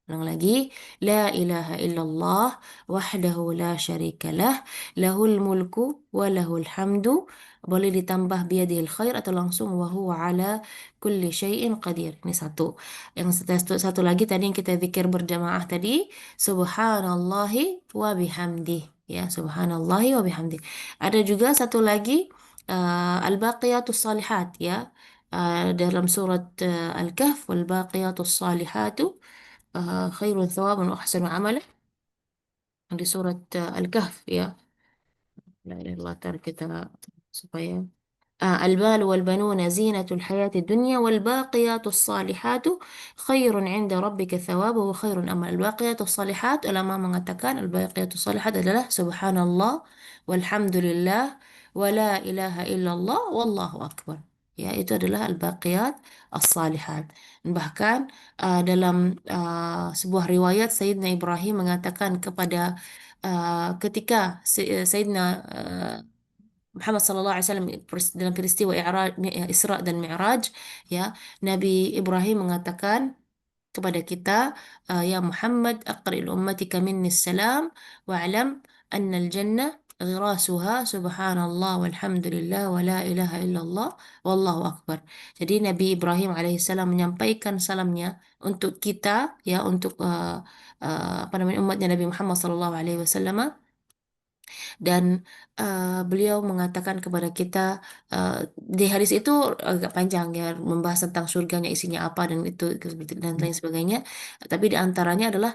Ulang lagi, la ilaha illallah wahdahu la syarika lah lahul mulku wa lahul hamdu. Boleh ditambah biyadil khair atau langsung wa huwa ala kulli syai'in qadir. Ini satu. Yang satu lagi tadi yang kita zikir berjamaah tadi, subhanallahi wa bihamdih. Ya, subhanallahi wa bihamdih. Ada juga satu lagi al-baqiyatus salihat ya. Dalam surat Al-Kahf wal baqiyatus salihatu khairun thawaban wa ahsanu amala, di surat Al-Kahf ya. La ilaha illallah, tar kita supaya المال والبنون زينة الحياة الدنيا والباقيات الصالحات خير عند ربك ثوابا وخير أمل. الباقيات الصالحات ulama mengatakan الباقيات الصالحات adalah subhanallah walhamdulillah wala ilaha illallah wallahu akbar. Ya, itu adalah al-baqiyat as-salihat. Bahkan dalam sebuah riwayat Sayyidina Ibrahim mengatakan kepada ketika Sayyidina Muhammad sallallahu alaihi wasallam dalam peristiwa Isra dan Mi'raj ya, Nabi Ibrahim mengatakan kepada kita, ya Muhammad aqril ummatika minni salam wa'lam anna al-jannah ghirasuha subhanallah walhamdulillah wa la ilaha illallah wallahu akbar. Jadi Nabi Ibrahim alaihissalam menyampaikan salamnya untuk kita ya, untuk apa namanya umatnya Nabi Muhammad sallallahu alaihi wasallam, Dan beliau mengatakan kepada kita, di hadis itu agak panjang ya, membahas tentang surganya isinya apa dan itu dan lain sebagainya. Tapi di antaranya adalah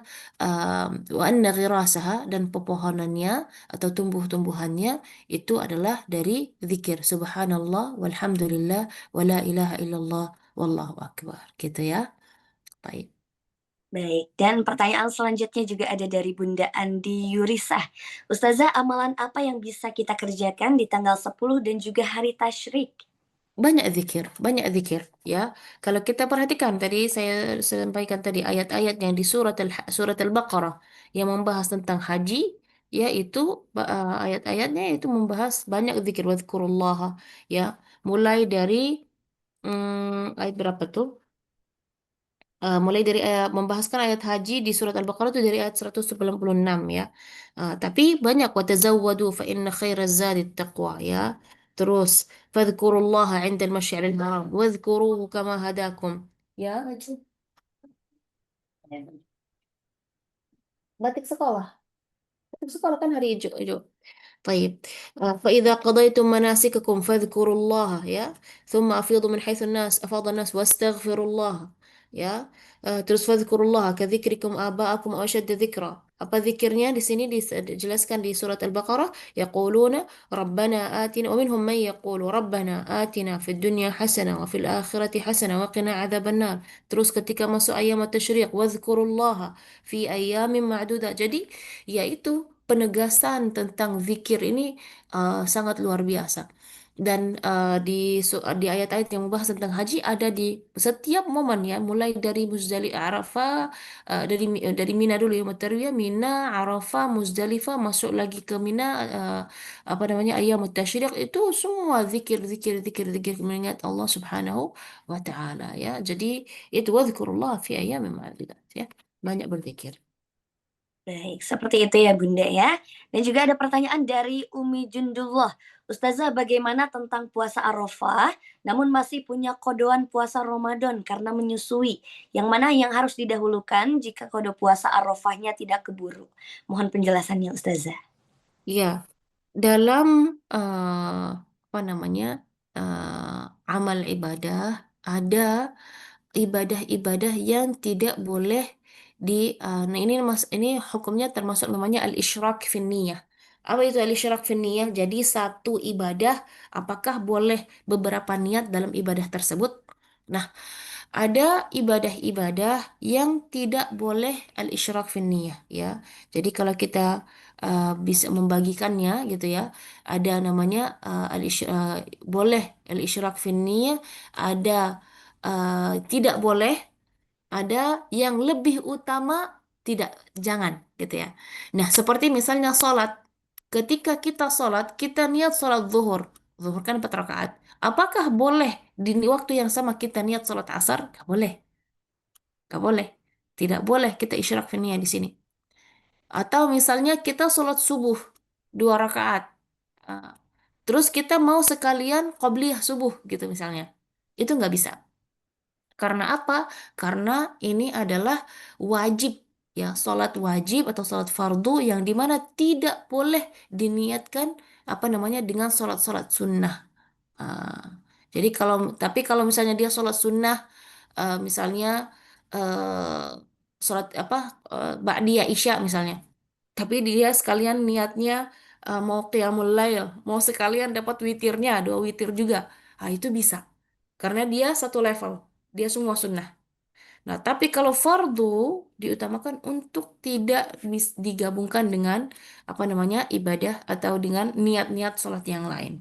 wa anna ghirasaha, dan pepohonannya atau tumbuh-tumbuhannya itu adalah dari zikir subhanallah walhamdulillah wala ilaha illallah wallahu akbar gitu ya. Baik. Baik, dan pertanyaan selanjutnya juga ada dari Bunda Andi Yurisah. Ustazah, amalan apa yang bisa kita kerjakan di tanggal 10 dan juga hari tasyrik? Banyak zikir, ya. Kalau kita perhatikan tadi saya sampaikan tadi ayat-ayat yang di surat Al-Baqarah yang membahas tentang haji, yaitu ayat-ayatnya itu membahas banyak zikir wadhkurullah, ya. Mulai dari ayat berapa tuh? Mulai dari membahaskan ayat haji di surat Al-Baqarah itu dari ayat 196 ya. Tapi banyak watazawwadu fa inna khairaz zadi taqwa ya. Terus fadhkurullaha 'inda al-masy'aril haram wadhkuruhu kama hadakum. Ya, batik sekolah. Batik sekolah kan hari hijau. طيب فإذا قضيتم مناسككم فاذكروا الله يا ثم أفيضوا من حيث أفاض الناس واستغفروا الله ya. Terus fadhkurullah kadzikrikum aba'akum aw ashadda dzikra. Apa zikirnya di sini dijelaskan di surat Al-Baqarah, yaquluna rabbana atina wa minhum man yaqulu rabbana atina fid dunya hasanah wa fil akhirati hasanah wa qina adzabannar. Terus ketika masuk ayam tasyriq wadhkurullaha fi ayyamin ma'dudat. Jadi yaitu penegasan tentang zikir ini sangat luar biasa. Dan di ayat-ayat yang membahas tentang haji ada di setiap momen ya, mulai dari Muzdalifah, Arafah, dari Mina dulu ya, Tarwiyah, Mina, Arafah, Muzdalifah, masuk lagi ke Mina, apa namanya, Ayyam Tasyrik, itu semua zikir mengingat Allah Subhanahu wa taala ya. Jadi itu wadzkurullah fi ayyamin ma'dudat ya. Banyak berzikir. Baik, seperti itu ya Bunda ya. Dan juga ada pertanyaan dari Umi Jundullah. Ustazah, bagaimana tentang puasa Arafah, namun masih punya kodoan puasa Ramadan karena menyusui? Yang mana yang harus didahulukan jika kode puasa Arafahnya tidak keburu? Mohon penjelasannya Ustazah. Iya, dalam eh, apa namanya, amal ibadah, ada ibadah-ibadah yang tidak boleh nah ini ini hukumnya termasuk namanya al-isyrak fin niyah. Apa itu al-isyrak fin niyah? Jadi satu ibadah apakah boleh beberapa niat dalam ibadah tersebut? Nah, ada ibadah-ibadah yang tidak boleh al-isyrak fin niyah ya. Jadi kalau kita bisa membagikannya gitu ya, ada namanya boleh al-isyrak fin niyah, ada tidak boleh, ada yang lebih utama, tidak, jangan gitu ya. Nah, seperti misalnya sholat. Ketika kita sholat, kita niat sholat zuhur. Zuhur kan 4 rakaat. Apakah boleh di waktu yang sama kita niat sholat asar? Gak boleh. Gak boleh. Tidak boleh kita isyrak fi niyah di sini. Atau misalnya kita sholat subuh 2 rakaat. Ah, Terus kita mau sekalian qobliyah subuh gitu misalnya. Itu nggak bisa. Karena apa? Karena ini adalah wajib ya, sholat wajib atau sholat fardu yang dimana tidak boleh diniatkan apa namanya dengan sholat-sholat sunnah. Ah, jadi tapi kalau misalnya dia sholat sunnah, misalnya eh, sholat apa, ba'diyah isya misalnya, tapi dia sekalian niatnya mau qiyamul lail, mau sekalian dapat witirnya, 2 witir juga, itu bisa. Karena dia satu level, dia semua sunnah. Nah, tapi kalau fardu diutamakan untuk tidak digabungkan dengan apa namanya ibadah atau dengan niat-niat sholat yang lain.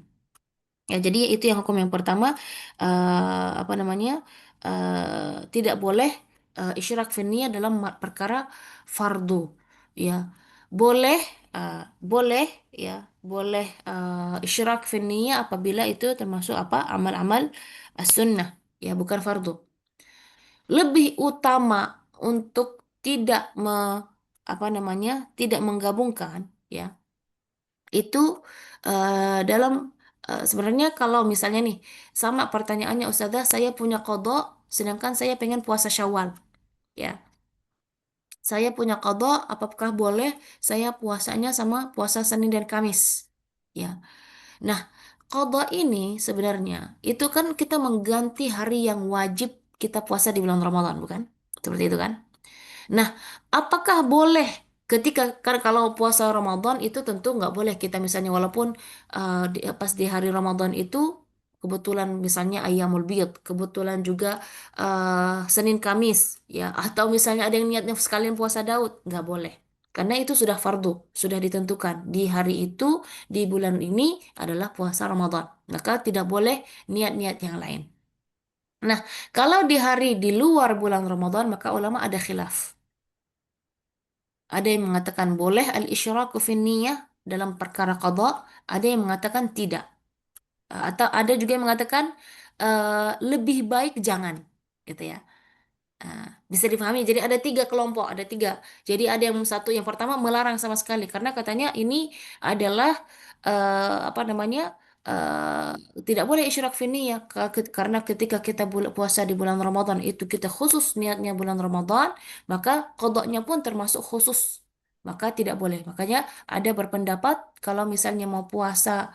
Ya, jadi itu yang hukum yang pertama, apa namanya, tidak boleh isyrak fi niyah dalam perkara fardu. Ya, boleh, boleh ya, boleh isyrak fi niyah apabila itu termasuk apa, amal-amal as-sunnah, ya bukan fardu. Lebih utama untuk tidak apa namanya, tidak menggabungkan ya, itu dalam sebenarnya kalau misalnya nih, sama pertanyaannya Ustazah, saya punya kodok sedangkan saya pengen puasa Syawal ya. saya punya qada, apakah boleh saya puasanya sama puasa Senin dan Kamis? Ya. Nah, qada ini sebenarnya itu kan kita mengganti hari yang wajib kita puasa di bulan Ramadan, bukan? Seperti itu kan? Nah, apakah boleh ketika kan kalau puasa Ramadan itu tentu nggak boleh kita misalnya walaupun pas di hari Ramadan itu kebetulan misalnya Ayyamul Bid, kebetulan juga Senin Kamis ya atau misalnya ada yang niatnya sekalian puasa Daud, nggak boleh. Karena itu sudah fardu, sudah ditentukan di hari itu di bulan ini adalah puasa Ramadan. Maka tidak boleh niat-niat yang lain. Nah, kalau di hari di luar bulan Ramadan maka ulama ada khilaf. Ada yang mengatakan boleh al-isyraku fin niyah dalam perkara qada, ada yang mengatakan tidak. Atau ada juga yang mengatakan lebih baik jangan, gitu ya. Bisa dipahami. Jadi ada tiga kelompok, ada tiga. Jadi ada yang satu, yang pertama melarang sama sekali karena katanya ini adalah apa namanya eh, tidak boleh isyrak fi niyah karena ketika kita puasa di bulan Ramadan itu kita khusus niatnya bulan Ramadan, maka kodoknya pun termasuk khusus. Maka tidak boleh. Makanya ada berpendapat kalau misalnya mau puasa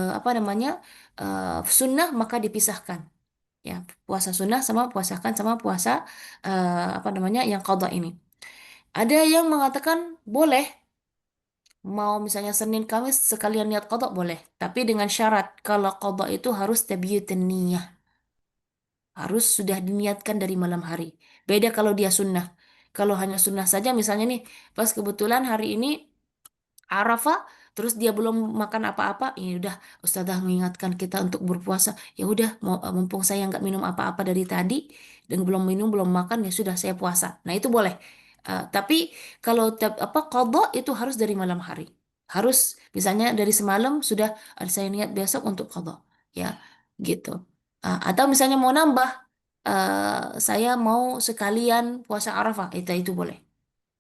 apa namanya sunnah maka dipisahkan ya puasa sunnah sama puasakan sama puasa apa namanya yang qada ini. Ada yang mengatakan boleh mau misalnya Senin Kamis sekalian niat qada boleh, tapi dengan syarat kalau qada itu harus tabiyyatun niyah, harus sudah diniatkan dari malam hari. Beda kalau dia sunnah. Kalau hanya sunnah saja misalnya nih pas kebetulan hari ini Arafah, terus dia belum makan apa-apa, ya udah Ustazah mengingatkan kita untuk berpuasa. Ya udah, mumpung saya nggak minum apa-apa dari tadi dan belum minum, belum makan, ya sudah saya puasa. Nah itu boleh. Tapi kalau apa qada itu harus dari malam hari. Harus misalnya dari semalam sudah saya niat besok untuk qada, ya gitu. Atau misalnya mau nambah, saya mau sekalian puasa Arafah, itu boleh.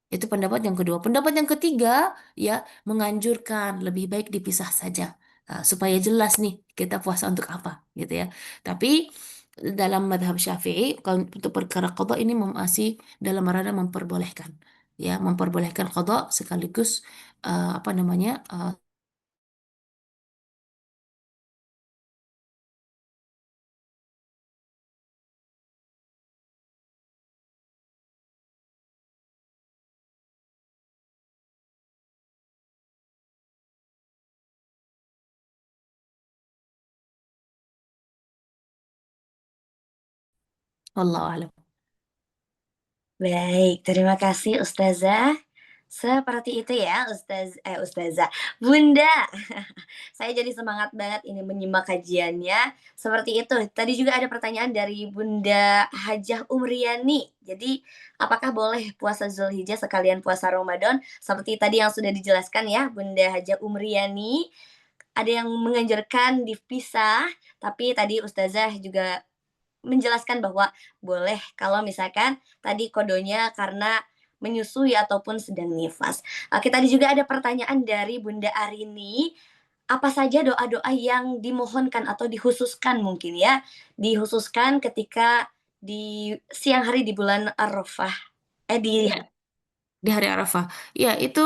Itu pendapat yang kedua. Pendapat yang ketiga, ya, menganjurkan lebih baik dipisah saja. Supaya jelas nih kita puasa untuk apa, gitu ya. Tapi dalam madhab Syafi'i, kalau untuk perkara qada ini masih dalam ranah memperbolehkan. Ya, memperbolehkan qada sekaligus apa namanya? Wallahu a'lam. Baik, terima kasih Ustazah. Seperti itu ya Ustazah, Bunda. Saya jadi semangat banget ini menyimak kajiannya. Seperti itu. Tadi juga ada pertanyaan dari Bunda Hajah Umriani. Jadi, apakah boleh puasa Zulhijjah sekalian puasa Ramadan? Seperti tadi yang sudah dijelaskan ya, Bunda Hajah Umriani. Ada yang menganjurkan dipisah, tapi tadi Ustazah juga menjelaskan bahwa boleh kalau misalkan tadi kodonya karena menyusui ataupun sedang nifas. Oke, tadi juga ada pertanyaan dari Bunda Arini, apa saja doa-doa yang dimohonkan atau dikhususkan mungkin ya, dikhususkan ketika di siang hari di bulan Arafah, di Ya. Di hari Arafah. Ya, itu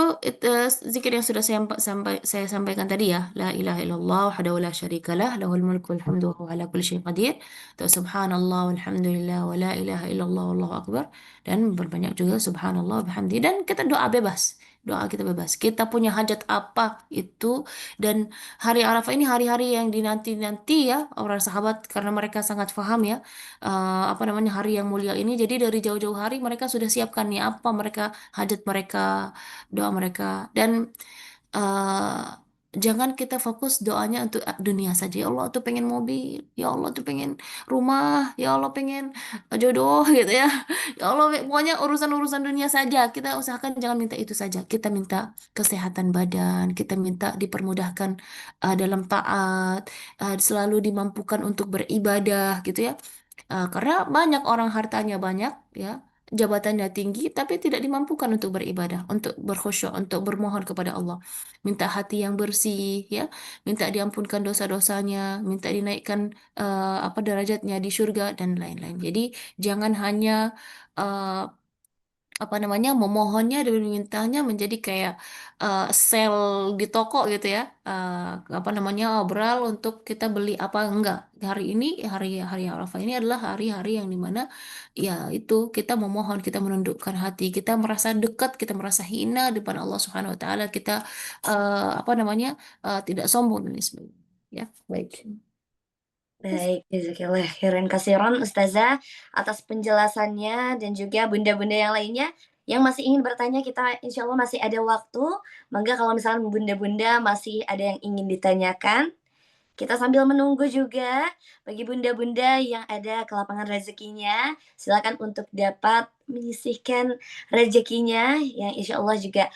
zikir yang sudah saya sampaikan tadi ya. La ilaha illallah wahdahu la syarikalah lahul mulku wal hamdu wa huwa ala kulli syai'in qadir. Atau subhanallah walhamdulillah wa la ilaha illallah wallahu akbar. Dan berbanyak juga subhanallah wa bihamdi dan kita doa bebas. Doa kita bebas. Kita punya hajat apa itu dan hari Arafah ini hari-hari yang dinanti-nanti ya orang sahabat karena mereka sangat paham ya apa namanya hari yang mulia ini. Jadi dari jauh-jauh hari mereka sudah siapkan nih apa mereka hajat mereka, doa mereka. Dan eh, jangan kita fokus doanya untuk dunia saja. Ya Allah tuh pengen mobil, ya Allah tuh pengen rumah, ya Allah pengen jodoh gitu ya. Ya Allah pokoknya urusan-urusan dunia saja. Kita usahakan jangan minta itu saja. Kita minta kesehatan badan, kita minta dipermudahkan dalam taat, selalu dimampukan untuk beribadah gitu ya. Karena banyak orang hartanya banyak, ya, jabatannya tinggi, tapi tidak dimampukan untuk beribadah, untuk berkhusyuk, untuk bermohon kepada Allah. Minta hati yang bersih, ya, minta diampunkan dosa-dosanya, minta dinaikkan apa derajatnya di surga dan lain-lain. Jadi jangan hanya eh, apa namanya, memohonnya dan memintanya menjadi kayak sel di toko gitu ya. Apa namanya, obral untuk kita beli apa enggak. Hari ini, hari hari Arafah ini adalah hari-hari yang dimana ya itu kita memohon, kita menundukkan hati, kita merasa dekat, kita merasa hina di depan Allah Subhanahu Wa Taala, kita apa namanya, tidak sombong dan lain sebagainya. Ya, baik. Baik, jazakillah khairan kasiron Ustazah atas penjelasannya dan juga bunda-bunda yang lainnya yang masih ingin bertanya kita insya Allah masih ada waktu. Maka kalau misalnya bunda-bunda masih ada yang ingin ditanyakan, kita sambil menunggu juga bagi bunda-bunda yang ada kelapangan rezekinya, silakan untuk dapat menyisihkan rezekinya yang insya Allah juga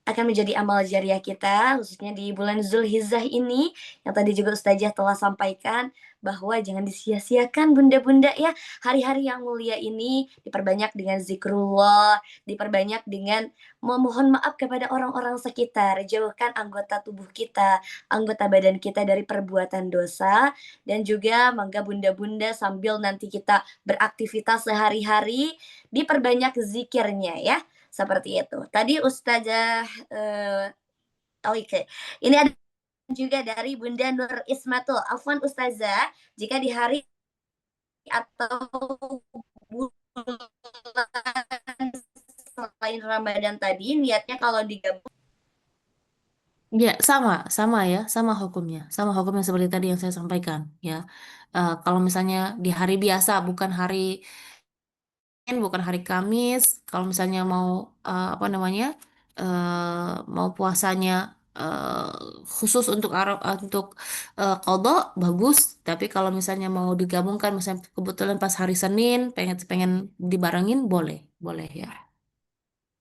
akan menjadi amal jariah kita khususnya di bulan Zulhizzah ini yang tadi juga Ustazah telah sampaikan bahwa jangan disia-siakan bunda-bunda ya hari-hari yang mulia ini diperbanyak dengan zikrullah, diperbanyak dengan memohon maaf kepada orang-orang sekitar, jauhkan anggota tubuh kita, anggota badan kita dari perbuatan dosa dan juga mangga bunda-bunda sambil nanti kita beraktivitas sehari-hari diperbanyak zikirnya ya seperti itu. Tadi Ustazah oh, oke. Ini ada juga dari Bunda Nur Ismatul. Afwan Ustazah, jika di hari atau bulan selain Ramadan tadi, niatnya kalau digabung. Ya, sama ya, sama hukumnya seperti tadi yang saya sampaikan ya. Kalau misalnya di hari biasa, bukan hari Kamis, kalau misalnya mau apa namanya, mau puasanya eh, khusus untuk untuk qada bagus. Tapi kalau misalnya mau digabungkan, misalnya kebetulan pas hari Senin pengen pengen dibarengin, boleh, boleh ya.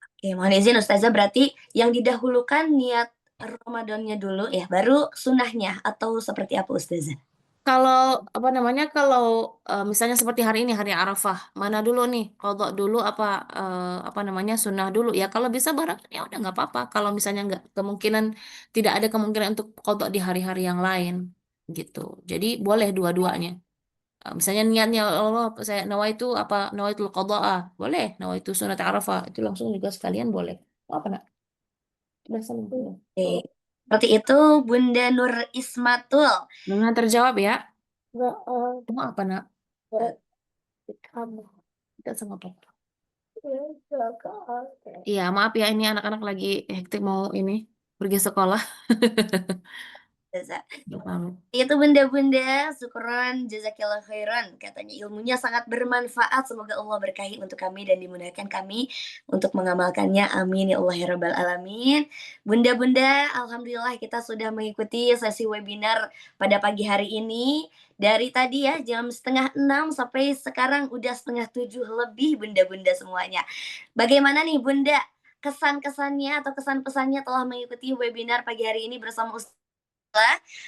Oke, mohon izin Ustazah berarti yang didahulukan niat Ramadannya dulu ya, baru sunnahnya atau seperti apa Ustazah? Kalau apa namanya, kalau misalnya seperti hari ini hari Arafah, mana dulu nih? Qadha dulu apa namanya, sunnah dulu? Ya kalau bisa bareng ya udah nggak apa-apa. Kalau misalnya nggak kemungkinan, tidak ada kemungkinan untuk qadha di hari-hari yang lain gitu. Jadi boleh dua-duanya. Misalnya niatnya Allah, saya nawaitu apa, nawaitul qadha, boleh. Nawaitu sunat Arafah itu langsung juga sekalian boleh. Apa nak? Udah selesai. Oke. Seperti itu Bunda Nur Ismatul. Nah, terjawab ya. Enggak, mau apa nak? Kamu kita sama papa. Iya, maaf ya, ini anak-anak lagi hektik mau ini pergi sekolah. Ustazah. Nggak pamit. Itu bunda-bunda, syukron, jazakillah khairan. Katanya ilmunya sangat bermanfaat. Semoga Allah berkahi untuk kami dan dimudahkan kami untuk mengamalkannya. Amin ya Allah ya Rabbal Alamin. Bunda-bunda, Alhamdulillah kita sudah mengikuti sesi webinar pada pagi hari ini. Dari tadi ya jam setengah 6 sampai sekarang udah setengah 7 lebih bunda-bunda semuanya. Bagaimana nih bunda? Kesan-kesannya atau kesan-pesannya telah mengikuti webinar pagi hari ini bersama Ustaz.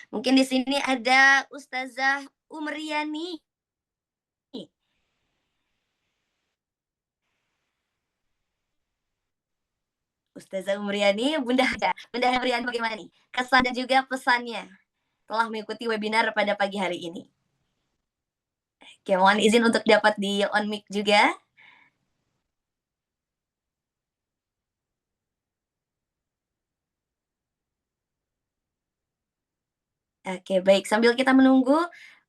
Mungkin di sini ada Ustazah Umriani. Ustazah Umriani, Bunda Umriani bagaimana nih? Kesan dan juga pesannya telah mengikuti webinar pada pagi hari ini. Oke, mohon izin untuk dapat di on mic juga. Oke, baik. Sambil kita menunggu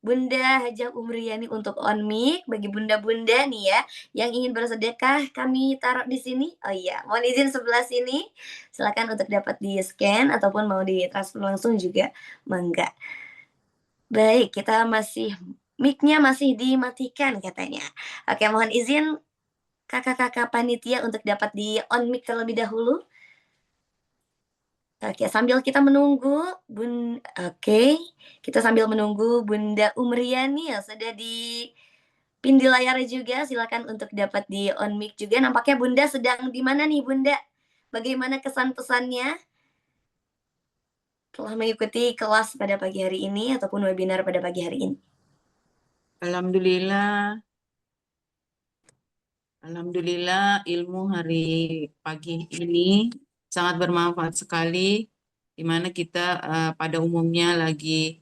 Bunda Hajah Umriani untuk on mic, bagi bunda-bunda nih ya, yang ingin bersedekah kami taruh di sini. Oh iya, mohon izin sebelah sini. Silakan untuk dapat di-scan ataupun mau ditransfer langsung juga mangga. Baik, kita masih mic-nya masih dimatikan katanya. Oke, mohon izin kakak-kakak panitia untuk dapat di on mic terlebih dahulu. Oke, sambil kita menunggu oke, kita sambil menunggu Bunda Umriani yang sudah di layar juga, silakan untuk dapat di on mic juga. Nampaknya Bunda sedang di mana nih Bunda? Bagaimana kesan pesannya telah mengikuti kelas pada pagi hari ini ataupun webinar pada pagi hari ini? Alhamdulillah, Alhamdulillah ilmu hari pagi ini sangat bermanfaat sekali, di mana kita pada umumnya lagi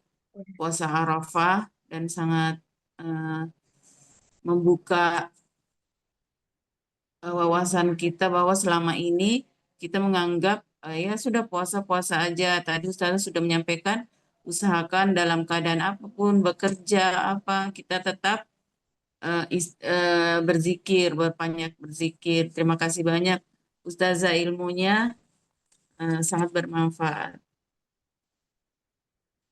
puasa Arafah dan sangat membuka wawasan kita bahwa selama ini kita menganggap ya sudah puasa-puasa aja. Tadi Ustazah sudah menyampaikan usahakan dalam keadaan apapun, bekerja apa, kita tetap berzikir, berbanyak berzikir. Terima kasih banyak Ustazah, ilmunya sangat bermanfaat.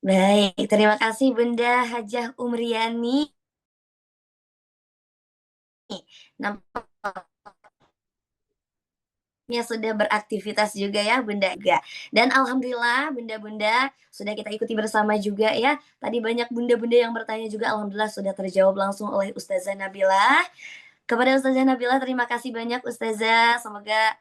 Baik, terima kasih Bunda Hajah Umriani. Nampaknya sudah beraktivitas juga ya Bunda juga. Dan alhamdulillah Bunda-bunda sudah kita ikuti bersama juga ya. Tadi banyak Bunda-bunda yang bertanya juga, alhamdulillah sudah terjawab langsung oleh Ustazah Nabila. Kepada Ustazah Nabila terima kasih banyak Ustazah. Semoga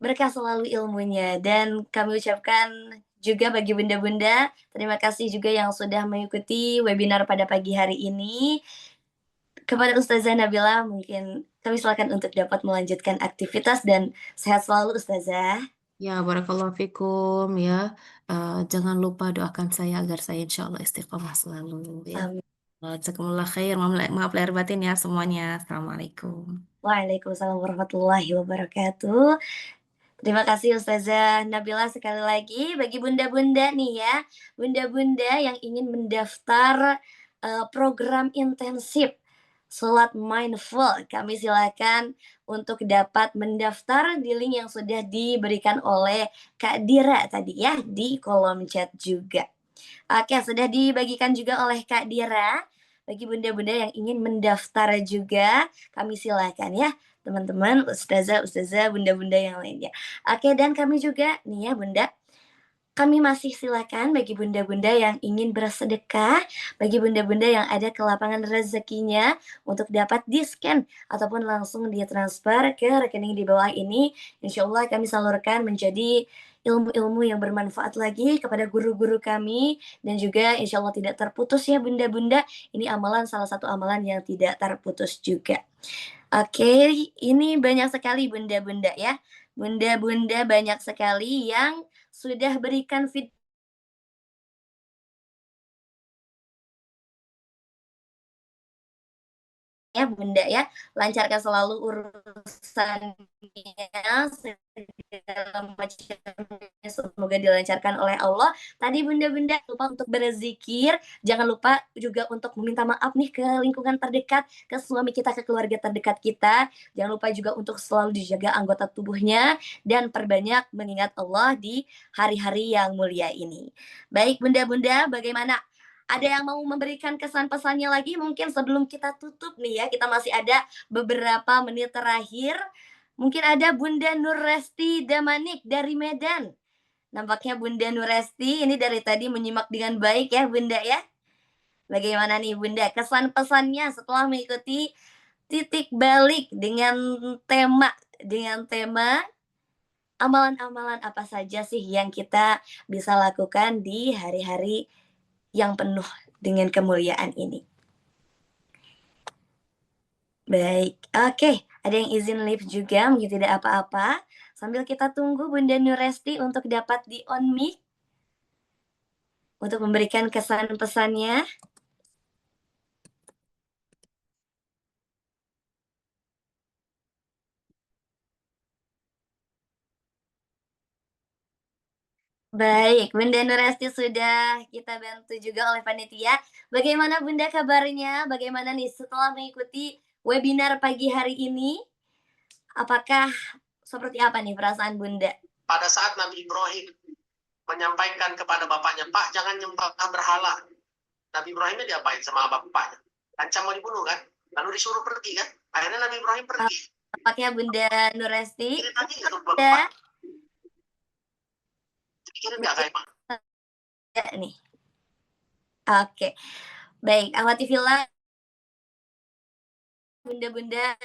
berkah selalu ilmunya. Dan kami ucapkan juga bagi bunda-bunda, terima kasih juga yang sudah mengikuti webinar pada pagi hari ini. Kepada Ustazah Nabila, mungkin kami silakan untuk dapat melanjutkan aktivitas dan sehat selalu Ustazah. Ya, barakallahu fikum ya. Jangan lupa doakan saya agar saya insya Allah istiqomah selalu ya. Amin. Jazakumullah khair. Maaf lahir batin ya semuanya. Assalamualaikum. Waalaikumsalam warahmatullahi wabarakatuh. Terima kasih Ustazah Nabila sekali lagi. Bagi bunda-bunda nih ya, bunda-bunda yang ingin mendaftar program intensif sholat mindful, kami silakan untuk dapat mendaftar di link yang sudah diberikan oleh Kak Dira tadi ya di kolom chat juga. Oke, sudah dibagikan juga oleh Kak Dira. Bagi bunda-bunda yang ingin mendaftar juga, kami silakan ya teman-teman, ustazah, bunda-bunda yang lainnya. Oke, dan kami juga nih ya bunda, kami masih silakan bagi bunda-bunda yang ingin bersedekah, bagi bunda-bunda yang ada kelapangan rezekinya untuk dapat di-scan ataupun langsung ditransfer ke rekening di bawah ini. Insya Allah kami salurkan menjadi ilmu-ilmu yang bermanfaat lagi kepada guru-guru kami dan juga insya Allah tidak terputus ya bunda-bunda. Ini amalan salah satu amalan yang tidak terputus juga. Oke, ini banyak sekali bunda-bunda ya. Bunda-bunda banyak sekali yang sudah berikan feedback ya bunda ya, lancarkan selalu urusannya, segala macamnya semoga dilancarkan oleh Allah. Tadi bunda-bunda lupa untuk berzikir, jangan lupa juga untuk meminta maaf nih ke lingkungan terdekat, ke suami kita, ke keluarga terdekat kita. Jangan lupa juga untuk selalu dijaga anggota tubuhnya dan perbanyak mengingat Allah di hari-hari yang mulia ini. Baik bunda-bunda, bagaimana? Ada yang mau memberikan kesan pesannya lagi mungkin sebelum kita tutup nih ya, kita masih ada beberapa menit terakhir. Mungkin ada Bunda Nurresti Damanik dari Medan. Nampaknya Bunda Nurresti ini dari tadi menyimak dengan baik ya Bunda ya. Bagaimana nih Bunda kesan pesannya setelah mengikuti titik balik dengan tema amalan-amalan apa saja sih yang kita bisa lakukan di hari-hari yang penuh dengan kemuliaan ini. Baik, oke. Ada yang izin live juga, mungkin tidak apa-apa. Sambil kita tunggu Bunda Nuresti untuk dapat di on mic untuk memberikan kesan pesannya. Baik, Bunda Nuresti sudah kita bantu juga oleh panitia. Bagaimana Bunda kabarnya? Bagaimana nih setelah mengikuti webinar pagi hari ini? Apakah seperti apa nih perasaan Bunda? Pada saat Nabi Ibrahim menyampaikan kepada bapaknya, Pak jangan nyembah berhala. Nabi Ibrahimnya diapain sama bapaknya? Ancam mau dibunuh kan? Lalu disuruh pergi kan? Akhirnya Nabi Ibrahim pergi. Apakah Bunda Nuresti? Jadi tadi nggak lupa Bunda? Kirim nggak kayak Ya, nih. Oke. Baik, Ahwati Villa bunda-bunda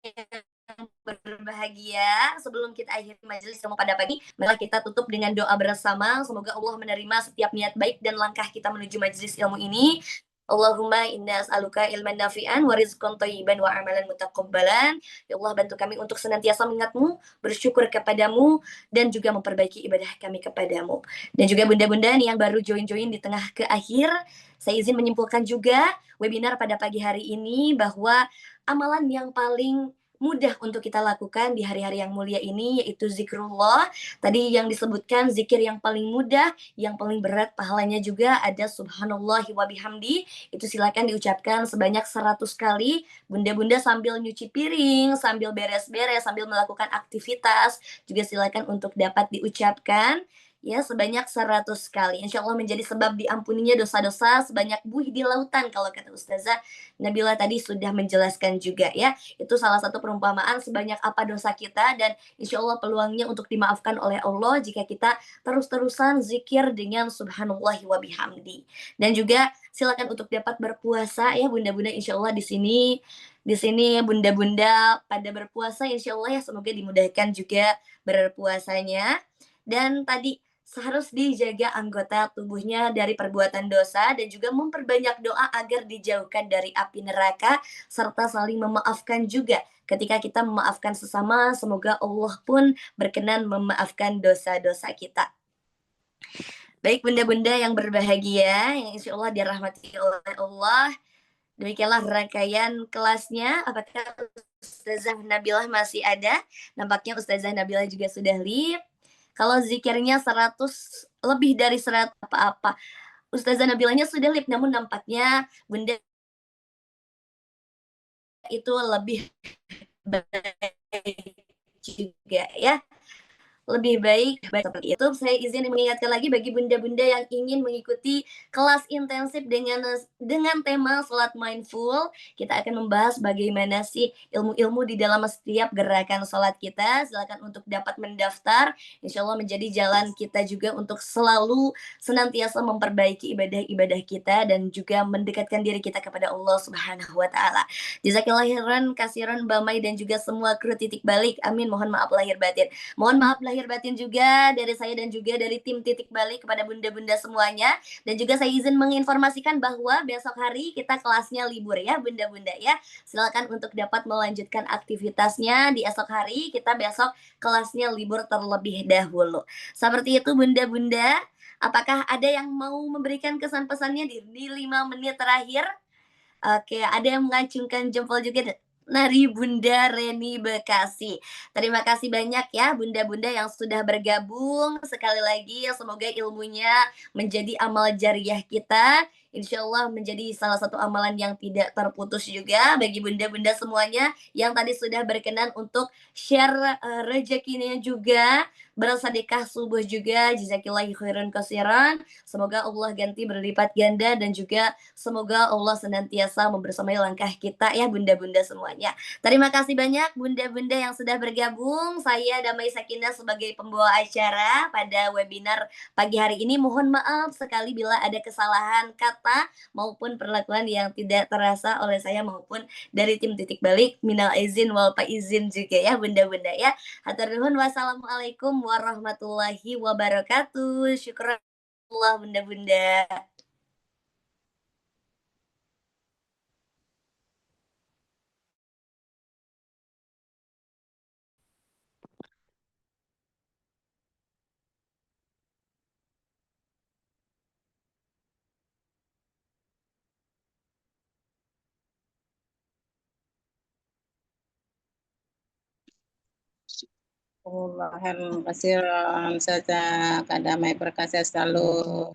yang berbahagia, sebelum kita akhiri majelis ilmu pada pagi, mari kita tutup dengan doa bersama. Semoga Allah menerima setiap niat baik dan langkah kita menuju majelis ilmu ini. Allahumma inna as'aluka ilman nafi'an wa rizqan thayyiban wa amalan mutaqabbalan. Ya Allah, bantu kami untuk senantiasa mengingat-Mu, bersyukur kepadamu, dan juga memperbaiki ibadah kami kepadamu. Dan juga bunda-bunda nih yang baru join-join di tengah ke akhir, saya izin menyimpulkan juga webinar pada pagi hari ini bahwa amalan yang paling mudah untuk kita lakukan di hari-hari yang mulia ini, yaitu zikrullah. Tadi yang disebutkan zikir yang paling mudah, yang paling berat pahalanya juga ada subhanallahi wa bihamdi. Itu silakan diucapkan sebanyak 100 kali. Bunda-bunda sambil nyuci piring, sambil beres-beres, sambil melakukan aktivitas, juga silakan untuk dapat diucapkan ya sebanyak 100 kali. Insya Allah menjadi sebab diampuninya dosa-dosa sebanyak buih di lautan kalau kata Ustazah Nabila tadi sudah menjelaskan juga ya. Itu salah satu perumpamaan sebanyak apa dosa kita dan insya Allah peluangnya untuk dimaafkan oleh Allah jika kita terus-terusan zikir dengan subhanallah wa bihamdi. Dan juga silakan untuk dapat berpuasa ya bunda-bunda insya Allah di sini bunda-bunda pada berpuasa insya Allah ya semoga dimudahkan juga berpuasanya. Dan tadi harus dijaga anggota tubuhnya dari perbuatan dosa dan juga memperbanyak doa agar dijauhkan dari api neraka serta saling memaafkan juga. Ketika kita memaafkan sesama, semoga Allah pun berkenan memaafkan dosa-dosa kita. Baik bunda-bunda yang berbahagia, yang insya Allah dirahmati oleh Allah, demikianlah rangkaian kelasnya. Apakah Ustazah Nabilah masih ada? Nampaknya Ustazah Nabilah juga sudah live. Kalau zikirnya 100 lebih dari 100 apa-apa. Ustazah Nabilahnya sudah live, namun nampaknya Bunda itu lebih baik juga ya. Lebih baik seperti itu. Saya izin mengingatkan lagi bagi bunda-bunda yang ingin mengikuti kelas intensif dengan tema salat mindful, kita akan membahas bagaimana sih ilmu-ilmu di dalam setiap gerakan salat kita. Silakan untuk dapat mendaftar. Insya Allah menjadi jalan kita juga untuk selalu senantiasa memperbaiki ibadah-ibadah kita dan juga mendekatkan diri kita kepada Allah Subhanahu wa taala. Jazakillah khairan kasiran Mbak Mai dan juga semua kru titik balik. Amin. Mohon maaf lahir batin. Mohon maaf lahir batin juga dari saya dan juga dari tim titik balik kepada bunda-bunda semuanya. Dan juga saya izin menginformasikan bahwa besok hari kita kelasnya libur ya bunda-bunda ya. Silakan untuk dapat melanjutkan aktivitasnya di esok hari. Kita besok kelasnya libur terlebih dahulu. Seperti itu bunda-bunda. Apakah ada yang mau memberikan kesan pesannya di 5 menit terakhir? Oke, ada yang mengacungkan jempol juga dari Bunda Reni Bekasi. Terima kasih banyak ya bunda-bunda yang sudah bergabung. Sekali lagi semoga ilmunya menjadi amal jariah kita. Insya Allah menjadi salah satu amalan yang tidak terputus juga bagi bunda-bunda semuanya yang tadi sudah berkenan untuk share rezekinya juga bersedekah subuh juga. Jazakillahi khairan kasiran. Semoga Allah ganti berlipat ganda dan juga semoga Allah senantiasa membersamai langkah kita ya bunda-bunda semuanya. Terima kasih banyak bunda-bunda yang sudah bergabung. Saya Damai Sakinah sebagai pembawa acara pada webinar pagi hari ini. Mohon maaf sekali bila ada kesalahan kata maupun perlakuan yang tidak terasa oleh saya maupun dari tim titik balik. Minal izin wal faizin juga ya bunda-bunda ya. Hatur nuhun. Wassalamualaikum warahmatullahi wabarakatuh. Syukran Allah bunda-bunda. Allah khairan kasiran saja Kak Damai berkah sehat selalu.